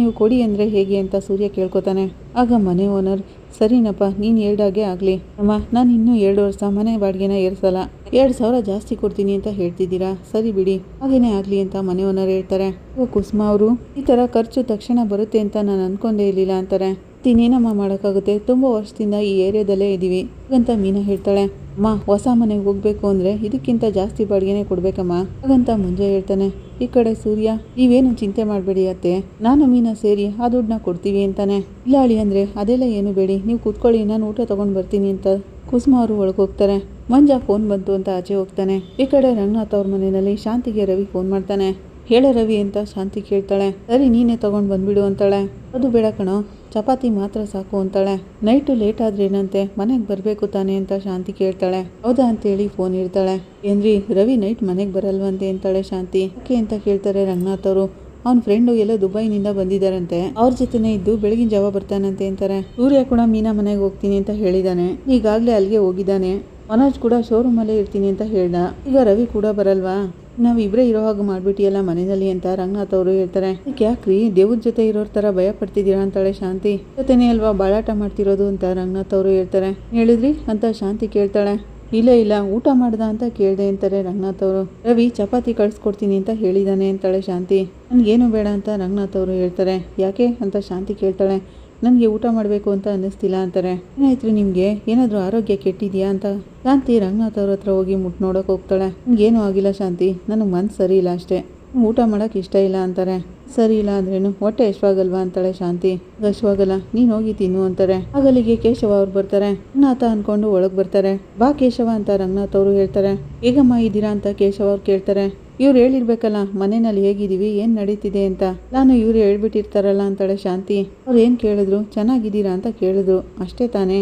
[SPEAKER 1] ನೀವು ಕೊಡಿ ಅಂದರೆ ಹೇಗೆ ಅಂತ ಸೂರ್ಯ ಕೇಳ್ಕೊತಾನೆ. ಆಗ ಮನೆ ಓನರ್, ಸರಿನಪ್ಪ, ನೀನು ಹೇಳ್ದಾಗೆ ಆಗಲಿ ಅಮ್ಮ, ನಾನು ಇನ್ನೂ 2 ವರ್ಷ ಮನೆ ಬಾಡಿಗೆನ ಏರಿಸಲ್ಲ. 2 ಸಾವಿರ ಜಾಸ್ತಿ ಕೊಡ್ತೀನಿ ಅಂತ ಹೇಳ್ತಿದ್ದೀರಾ, ಸರಿ ಬಿಡಿ, ಹಾಗೇನೇ ಆಗಲಿ ಅಂತ ಮನೆ ಓನರ್ ಹೇಳ್ತಾರೆ. ಕುಸುಮ ಅವರು, ಈ ಥರ ಖರ್ಚು ತಕ್ಷಣ ಬರುತ್ತೆ ಅಂತ ನಾನು ಅನ್ಕೊಂಡೇ ಇರಲಿಲ್ಲ ಅಂತಾರೆ. ಇನ್ನೇನಮ್ಮ ಮಾಡೋಕ್ಕಾಗುತ್ತೆ, ತುಂಬ ವರ್ಷದಿಂದ ಈ ಏರಿಯಾದಲ್ಲೇ ಇದ್ದೀವಿ ಹಾಗಂತ ಮೀನಾ ಹೇಳ್ತಾಳೆ. ಅಮ್ಮ, ಹೊಸ ಮನೆಗೆ ಹೋಗ್ಬೇಕು ಅಂದರೆ ಇದಕ್ಕಿಂತ ಜಾಸ್ತಿ ಬಾಡಿಗೆನೇ ಕೊಡ್ಬೇಕಮ್ಮ ಹಾಗಂತ ಮುಂಜೆ ಹೇಳ್ತಾನೆ. ಈ ಕಡೆ ಸೂರ್ಯ, ನೀವೇನು ಚಿಂತೆ ಮಾಡಬೇಡಿ ಅತ್ತೆ, ನಾನು ಮೀನಾ ಸೇರಿ ಆ ದುಡ್ಡನ್ನ ಕೊಡ್ತೀವಿ ಅಂತಾನೆ. ಇಲ್ಲ ಅಳಿ ಅಂದರೆ ಅದೆಲ್ಲ ಏನು ಬೇಡಿ, ನೀವು ಕೂತ್ಕೊಳ್ಳಿ, ನಾನು ಊಟ ತೊಗೊಂಡು ಬರ್ತೀನಿ ಅಂತ ಕುಸುಮ ಅವರು ಒಳಗೋಗ್ತಾರೆ. ಮಂಜಾ ಫೋನ್ ಬಂತು ಅಂತ ಆಚೆ ಹೋಗ್ತಾನೆ. ಈ ಕಡೆ ರಂಗನಾಥ್ ಅವ್ರ ಮನೆಯಲ್ಲಿ ಶಾಂತಿಗೆ ರವಿ ಫೋನ್ ಮಾಡ್ತಾನೆ. ಹೇಳ ರವಿ ಅಂತ ಶಾಂತಿ ಕೇಳ್ತಾಳೆ. ಸರಿ, ನೀನೇ ತಗೊಂಡು ಬಂದ್ಬಿಡು ಅಂತಾಳೆ. ಅದು ಬೇಡ ಕಣೋ, ಚಪಾತಿ ಮಾತ್ರ ಸಾಕು ಅಂತಾಳೆ. ನೈಟು ಲೇಟ್ ಆದ್ರೇನಂತೆ, ಮನೆಗೆ ಬರಬೇಕು ತಾನೆ ಅಂತ ಶಾಂತಿ ಕೇಳ್ತಾಳೆ. ಹೌದಾ ಅಂತೇಳಿ ಫೋನ್ ಇಡ್ತಾಳೆ. ಏನ್ರಿ, ರವಿ ನೈಟ್ ಮನೆಗೆ ಬರಲ್ವಂತೆ ಅಂತಾಳೆ ಶಾಂತಿ. ಯಾಕೆ ಅಂತ ಕೇಳ್ತಾರೆ ರಂಗನಾಥ್ ಅವರು. ಅವ್ನ ಫ್ರೆಂಡು ಎಲ್ಲೋ ದುಬೈನಿಂದ ಬಂದಿದ್ದಾರಂತೆ, ಅವ್ರ ಜೊತೆನೇ ಇದ್ದು ಬೆಳಗಿನ ಜಾವ ಬರ್ತಾನಂತೆ ಅಂತಾರೆ. ಸೂರ್ಯ ಕೂಡ ಮೀನಾ ಮನೆಗೆ ಹೋಗ್ತೀನಿ ಅಂತ ಹೇಳಿದಾನೆ, ಈಗಾಗಲೇ ಅಲ್ಲಿಗೆ ಹೋಗಿದ್ದಾನೆ. ಮನೋಜ್ ಕೂಡ ಶೋರೂಮಲ್ಲೇ ಇರ್ತೀನಿ ಅಂತ ಹೇಳ್ದ. ಈಗ ರವಿ ಕೂಡ ಬರಲ್ವಾ, ನಾವಿಬ್ಬರೇ ಇರೋ ಹಾಗೆ ಮಾಡ್ಬಿಟ್ಟಿಯಲ್ಲ ಮನೆಯಲ್ಲಿ ಅಂತ ರಂಗನಾಥ್ ಅವರು ಹೇಳ್ತಾರೆ. ಯಾಕ್ರಿ, ದೇವ್ರ ಜೊತೆ ಇರೋರ್ ಥರ ಭಯ ಪಡ್ತಿದ್ದೀರಾ ಅಂತಾಳೆ ಶಾಂತಿ. ಜೊತೆನೇ ಅಲ್ವಾ ಬಾಳಾಟ ಮಾಡ್ತಿರೋದು ಅಂತ ರಂಗನಾಥ್ ಅವರು ಹೇಳ್ತಾರೆ. ಹೇಳಿದ್ರಿ ಅಂತ ಶಾಂತಿ ಕೇಳ್ತಾಳೆ. ಇಲ್ಲ, ಊಟ ಮಾಡ್ದ ಅಂತ ಕೇಳಿದೆ ಅಂತಾರೆ ರಂಗನಾಥ್ ಅವರು. ರವಿ ಚಪಾತಿ ಕಳಿಸ್ಕೊಡ್ತೀನಿ ಅಂತ ಹೇಳಿದಾನೆ ಅಂತಾಳೆ ಶಾಂತಿ. ನನಗೇನು ಬೇಡ ಅಂತ ರಂಗನಾಥ್ ಅವರು ಹೇಳ್ತಾರೆ. ಯಾಕೆ ಅಂತ ಶಾಂತಿ ಕೇಳ್ತಾಳೆ. ನನಗೆ ಊಟ ಮಾಡಬೇಕು ಅಂತ ಅನ್ನಿಸ್ತಿಲ್ಲ ಅಂತಾರೆ. ಏನಾಯ್ತು ನಿಮಗೆ, ಏನಾದರೂ ಆರೋಗ್ಯ ಕೆಟ್ಟಿದೆಯಾ ಅಂತ ಶಾಂತಿ ರಂಗನಾಥ್ ಅವ್ರ ಹತ್ರ ಹೋಗಿ ನೋಡೋಕೆ ಹೋಗ್ತಾಳೆ. ನನಗೇನು ಆಗಿಲ್ಲ ಶಾಂತಿ, ನನಗೆ ಮನ್ಸು ಸರಿ ಇಲ್ಲ ಅಷ್ಟೇ, ಊಟ ಮಾಡೋಕೆ ಇಷ್ಟ ಇಲ್ಲ ಅಂತಾರೆ. ಸರಿ ಇಲ್ಲ ಅಂದ್ರೇನು, ಹೊಟ್ಟೆ ಹಶ್ವಾಗಲ್ವಾ ಅಂತಾಳೆ ಶಾಂತಿ. ಹಶ್ವಾಗಲ್ಲ, ನೀನು ಹೋಗಿ ತಿನ್ನು ಅಂತಾರೆ. ಆಗಲಿಗೆ ಕೇಶವ ಅವ್ರು ಬರ್ತಾರೆ. ರಂಗನಾಥ ಅನ್ಕೊಂಡು ಒಳಗೆ ಬರ್ತಾರೆ. ಬಾ ಕೇಶವ ಅಂತ ರಂಗನಾಥ್ ಅವರು ಹೇಳ್ತಾರೆ. ಹೇಗಮ್ಮ ಇದ್ದೀರಾ ಅಂತ ಕೇಶವ ಅವ್ರು ಕೇಳ್ತಾರೆ. ಇವ್ರು ಹೇಳಿರ್ಬೇಕಲ್ಲ ಮನೆಯಲ್ಲಿ ಹೇಗಿದ್ದೀವಿ, ಏನು ನಡೀತಿದೆ ಅಂತ. ನಾನು ಇವ್ರು ಹೇಳ್ಬಿಟ್ಟಿರ್ತಾರಲ್ಲ ಅಂತಾಳೆ ಶಾಂತಿ. ಅವ್ರು ಏನು ಕೇಳಿದ್ರು, ಚೆನ್ನಾಗಿದ್ದೀರಾ ಅಂತ ಕೇಳಿದ್ರು ಅಷ್ಟೇ ತಾನೇ,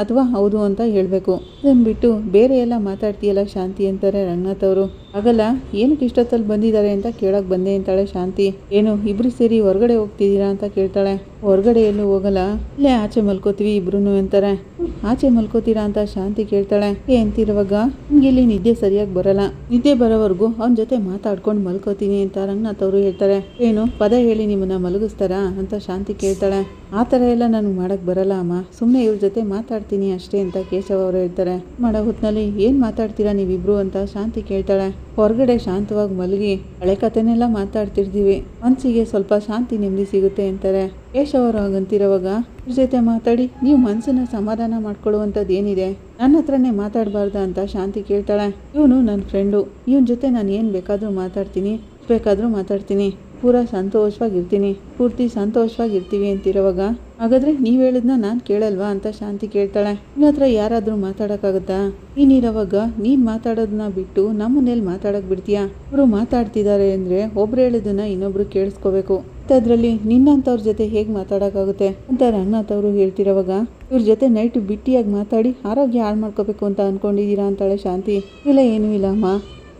[SPEAKER 1] ಅಥವಾ ಹೌದು ಅಂತ ಹೇಳಬೇಕು. ಅದನ್ನು ಬಿಟ್ಟು ಬೇರೆ ಎಲ್ಲ ಮಾತಾಡ್ತೀಯಲ್ಲ ಶಾಂತಿ ಅಂತಾರೆ ರಂಗನಾಥ್ ಅವರು. ಆಗಲ್ಲ, ಏನಕ್ಕೆ ಇಷ್ಟೊತ್ತಲ್ಲಿ ಬಂದಿದ್ದಾರೆ ಅಂತ ಕೇಳಕ್ ಬಂದೆ ಅಂತಾಳೆ ಶಾಂತಿ. ಏನು, ಇಬ್ರು ಸೇರಿ ಹೊರಗಡೆ ಹೋಗ್ತಿದ್ದೀರಾ ಅಂತ ಕೇಳ್ತಾಳೆ. ಹೊರಗಡೆ ಎಲ್ಲೂ ಹೋಗಲ್ಲ, ಇಲ್ಲೇ ಆಚೆ ಮಲ್ಕೋತೀವಿ ಇಬ್ರು ಅಂತಾರೆ. ಆಚೆ ಮಲ್ಕೋತೀರಾ ಅಂತ ಶಾಂತಿ ಕೇಳ್ತಾಳೆ. ಅಂತಿರುವಾಗ ನಿಮ್ಗೆ ಇಲ್ಲಿ ನಿದ್ದೆ ಸರಿಯಾಗಿ ಬರಲ್ಲ, ನಿದ್ದೆ ಬರೋವರೆಗೂ ಅವನ ಜೊತೆ ಮಾತಾಡ್ಕೊಂಡು ಮಲ್ಕೋತೀನಿ ಅಂತ ರಂಗನಾಥ್ ಅವರು ಹೇಳ್ತಾರೆ. ಏನು ಪದ ಹೇಳಿ ನಿಮ್ಮನ್ನ ಮಲಗಿಸ್ತಾರಾ ಅಂತ ಶಾಂತಿ ಕೇಳ್ತಾಳೆ. ಆ ಥರ ಎಲ್ಲ ನನಗೆ ಮಾಡಕ್ ಬರಲ್ಲ ಅಮ್ಮ, ಸುಮ್ಮನೆ ಇವ್ರ ಜೊತೆ ಮಾತಾಡ್ತೀನಿ ಅಷ್ಟೇ ಅಂತ ಕೇಶವ ಅವರು ಹೇಳ್ತಾರೆ. ಮಾಡೋ ಹೊತ್ನಲ್ಲಿ ಏನು ಮಾತಾಡ್ತೀರಾ ನೀವಿಬ್ರು ಅಂತ ಶಾಂತಿ ಕೇಳ್ತಾಳೆ. ಹೊರಗಡೆ ಶಾಂತವಾಗಿ ಮಲಗಿ ಹಳೆ ಕಥೆನೆಲ್ಲ ಮಾತಾಡ್ತಿರ್ತೀವಿ, ಮನಸ್ಸಿಗೆ ಸ್ವಲ್ಪ ಶಾಂತಿ ನೆಮ್ಮದಿ ಸಿಗುತ್ತೆ ಅಂತಾರೆ. ಕೇಶವ ಅವರು ಹಾಗಂತಿರುವಾಗ ಇವ್ರ ಜೊತೆ ಮಾತಾಡಿ ನೀವು ಮನಸ್ಸನ್ನ ಸಮಾಧಾನ ಮಾಡ್ಕೊಳ್ಳುವಂಥದ್ದು ಏನಿದೆ, ನನ್ನ ಹತ್ರನೇ ಮಾತಾಡಬಾರ್ದ ಅಂತ ಶಾಂತಿ ಕೇಳ್ತಾಳೆ. ಇವನು ನನ್ನ ಫ್ರೆಂಡು, ಇವನ ಜೊತೆ ನಾನು ಏನು ಬೇಕಾದರೂ ಮಾತಾಡ್ತೀನಿ, ಪೂರಾ ಸಂತೋಷವಾಗಿರ್ತೀನಿ, ಪೂರ್ತಿ ಸಂತೋಷವಾಗಿರ್ತೀವಿ ಅಂತಿರುವಾಗ, ಹಾಗಾದ್ರೆ ನೀವು ಹೇಳಿದ್ನ ನಾನು ಕೇಳಲ್ವಾ ಅಂತ ಶಾಂತಿ ಕೇಳ್ತಾಳೆ. ನಿನ್ನ ಹತ್ರ ಯಾರಾದರೂ ಮಾತಾಡೋಕ್ಕಾಗತ್ತಾ, ನೀನಿರೋವಾಗ ನೀನು ಮಾತಾಡೋದನ್ನ ಬಿಟ್ಟು ನಮ್ಮನೇಲಿ ಮಾತಾಡೋಕೆ ಬಿಡ್ತೀಯಾ? ಇವರು ಮಾತಾಡ್ತಿದ್ದಾರೆ ಅಂದರೆ ಒಬ್ರು ಹೇಳಿದ್ದನ್ನ ಇನ್ನೊಬ್ರು ಕೇಳಿಸ್ಕೋಬೇಕು, ಅದರಲ್ಲಿ ನಿನ್ನಂಥವ್ರ ಜೊತೆ ಹೇಗೆ ಮಾತಾಡೋಕ್ಕಾಗುತ್ತೆ ಅಂತ ರಂಗನಾಥ್ ಅವರು ಹೇಳ್ತಿರೋವಾಗ, ಇವ್ರ ಜೊತೆ ನೈಟ್ ಬಿಟ್ಟಿಯಾಗಿ ಮಾತಾಡಿ ಆರೋಗ್ಯ ಹಾಳು ಮಾಡ್ಕೋಬೇಕು ಅಂತ ಅಂದ್ಕೊಂಡಿದ್ದೀರಾ ಅಂತಾಳೆ ಶಾಂತಿ. ಇಲ್ಲ, ಏನೂ ಇಲ್ಲ ಅಮ್ಮ,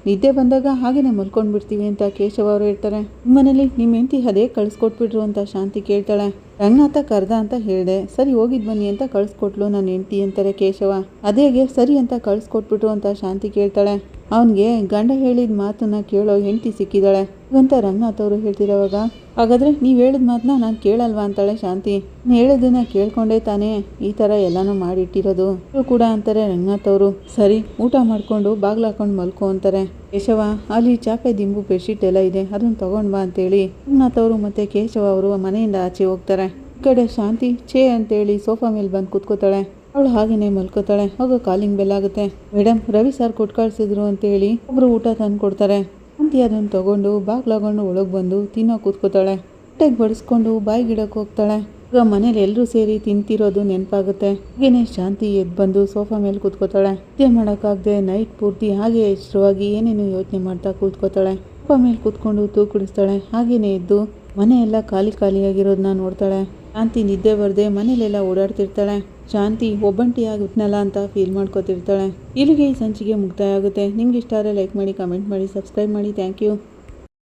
[SPEAKER 1] ನಿದ್ದೆ ಬಂದಾಗ ಹಾಗೇನೆ ಮಲ್ಕೊಂಡ್ಬಿಡ್ತೀವಿ ಅಂತ ಕೇಶವ ಅವರು ಹೇಳ್ತಾರೆ. ನಿಮ್ಮನೇಲಿ ನಿಮ್ಮ ಹೆಂಡತಿ ಅದೇ ಕಳಿಸ್ಕೊಟ್ಬಿಟ್ರು ಅಂತ ಶಾಂತಿ ಕೇಳ್ತಾಳೆ. ರಂಗನಾಥ ಕರ್ದ ಅಂತ ಹೇಳಿದೆ, ಸರಿ ಹೋಗಿದ್ ಬನ್ನಿ ಅಂತ ಕಳಿಸ್ಕೊಟ್ಲು ನನ್ನ ಹೆಂಡತಿ ಅಂತಾರೆ ಕೇಶವ. ಅದೇಗೆ ಸರಿ ಅಂತ ಕಳಿಸ್ಕೊಟ್ಬಿಟ್ರು ಅಂತ ಶಾಂತಿ ಕೇಳ್ತಾಳೆ. ಅವನಿಗೆ ಗಂಡ ಹೇಳಿದ ಮಾತನ್ನ ಕೇಳೋ ಹೆಂಡತಿ ಸಿಕ್ಕಿದ್ದಾಳೆ ಅಂತ ರಂಗನಾಥ್ ಅವರು ಹೇಳ್ತಿರೋವಾಗ, ಹಾಗಾದ್ರೆ ನೀವು ಹೇಳಿದ ಮಾತನ್ನ ನಾನು ಕೇಳಲ್ವಾ ಅಂತಾಳೆ ಶಾಂತಿ. ನೀನು ಹೇಳೋದನ್ನ ಕೇಳ್ಕೊಂಡೇ ತಾನೇ ಈ ಥರ ಎಲ್ಲನೂ ಮಾಡಿಟ್ಟಿರೋದು ಕೂಡ ಅಂತಾರೆ ರಂಗನಾಥ್ ಅವರು. ಸರಿ, ಊಟ ಮಾಡಿಕೊಂಡು ಬಾಗ್ಲು ಹಾಕೊಂಡು ಮಲ್ಕೊ ಅಂತಾರೆ. ಕೇಶವ, ಅಲ್ಲಿ ಚಾಪೆ ದಿಂಬು ಬೆಡ್ಶೀಟ್ ಎಲ್ಲ ಇದೆ, ಅದನ್ನು ತಗೊಂಡ್ ಬಾ ಅಂತೇಳಿ ರಂಗನಾಥ್ ಅವರು ಮತ್ತೆ ಕೇಶವ ಅವರು ಮನೆಯಿಂದ ಆಚೆ ಹೋಗ್ತಾರೆ. ಈ ಕಡೆ ಶಾಂತಿ ಛೇ ಅಂತೇಳಿ ಸೋಫಾ ಮೇಲೆ ಬಂದು ಕೂತ್ಕೋತಾಳೆ. ಅವಳು ಹಾಗೇನೆ ಮಲ್ಕೋತಾಳೆ. ಆಗ ಕಾಲಿಂಗ್ ಬೆಲ್ ಆಗುತ್ತೆ. ಮೇಡಮ್, ರವಿ ಸರ್ ಕೊಟ್ಟು ಕಳಿಸಿದ್ರು ಅಂತೇಳಿ ಒಬ್ರು ಊಟ ತಂದು ಕೊಡ್ತಾರೆ. ಶಾಂತಿ ಅದನ್ನು ತಗೊಂಡು ಬಾಗ್ಲಾಗೊಂಡು ಒಳಗೆ ಬಂದು ತಿನ್ನೋ ಕೂತ್ಕೋತಾಳೆ. ಹೊಟ್ಟೆಗೆ ಬಡಿಸ್ಕೊಂಡು ಬಾಯಿಗಿಡಕ್ಕೆ ಹೋಗ್ತಾಳೆ. ಈಗ ಮನೇಲಿ ಎಲ್ಲರೂ ಸೇರಿ ತಿಂತಿರೋದು ನೆನಪಾಗುತ್ತೆ. ಹಾಗೇನೆ ಶಾಂತಿ ಎದ್ದು ಬಂದು ಸೋಫಾ ಮೇಲೆ ಕೂತ್ಕೋತಾಳೆ. ನಿದ್ದೆ ಮಾಡೋಕ್ಕಾಗದೆ ನೈಟ್ ಪೂರ್ತಿ ಹಾಗೆ ಎಚ್ಚರವಾಗಿ ಏನೇನು ಯೋಚನೆ ಮಾಡ್ತಾ ಕೂತ್ಕೋತಾಳೆ. ಸೋಫಾ ಮೇಲೆ ಕೂತ್ಕೊಂಡು ತೂಕಡಿಸ್ತಾಳೆ. ಹಾಗೇನೆ ಎದ್ದು ಮನೆ ಎಲ್ಲ ಖಾಲಿಯಾಗಿರೋದನ್ನ ನೋಡ್ತಾಳೆ. ಶಾಂತಿ ನಿದ್ದೆ ಬರದೆ ಮನೇಲೆಲ್ಲ ಓಡಾಡ್ತಿರ್ತಾಳೆ. ಶಾಂತಿ ಒಬ್ಬಂಟಿಯಾಗುತ್ತನಲ್ಲ ಅಂತ ಫೀಲ್ ಮಾಡ್ಕೋತಿರ್ತಾಳೆ. ಇಲ್ಲಿಗೆ ಈ ಸಂಚಿಕೆ ಮುಕ್ತಾಯ ಆಗುತ್ತೆ. ನಿಮ್ಗೆ ಇಷ್ಟ ಆದರೆ ಲೈಕ್ ಮಾಡಿ, ಕಮೆಂಟ್ ಮಾಡಿ, ಸಬ್ಸ್ಕ್ರೈಬ್ ಮಾಡಿ. Thank you.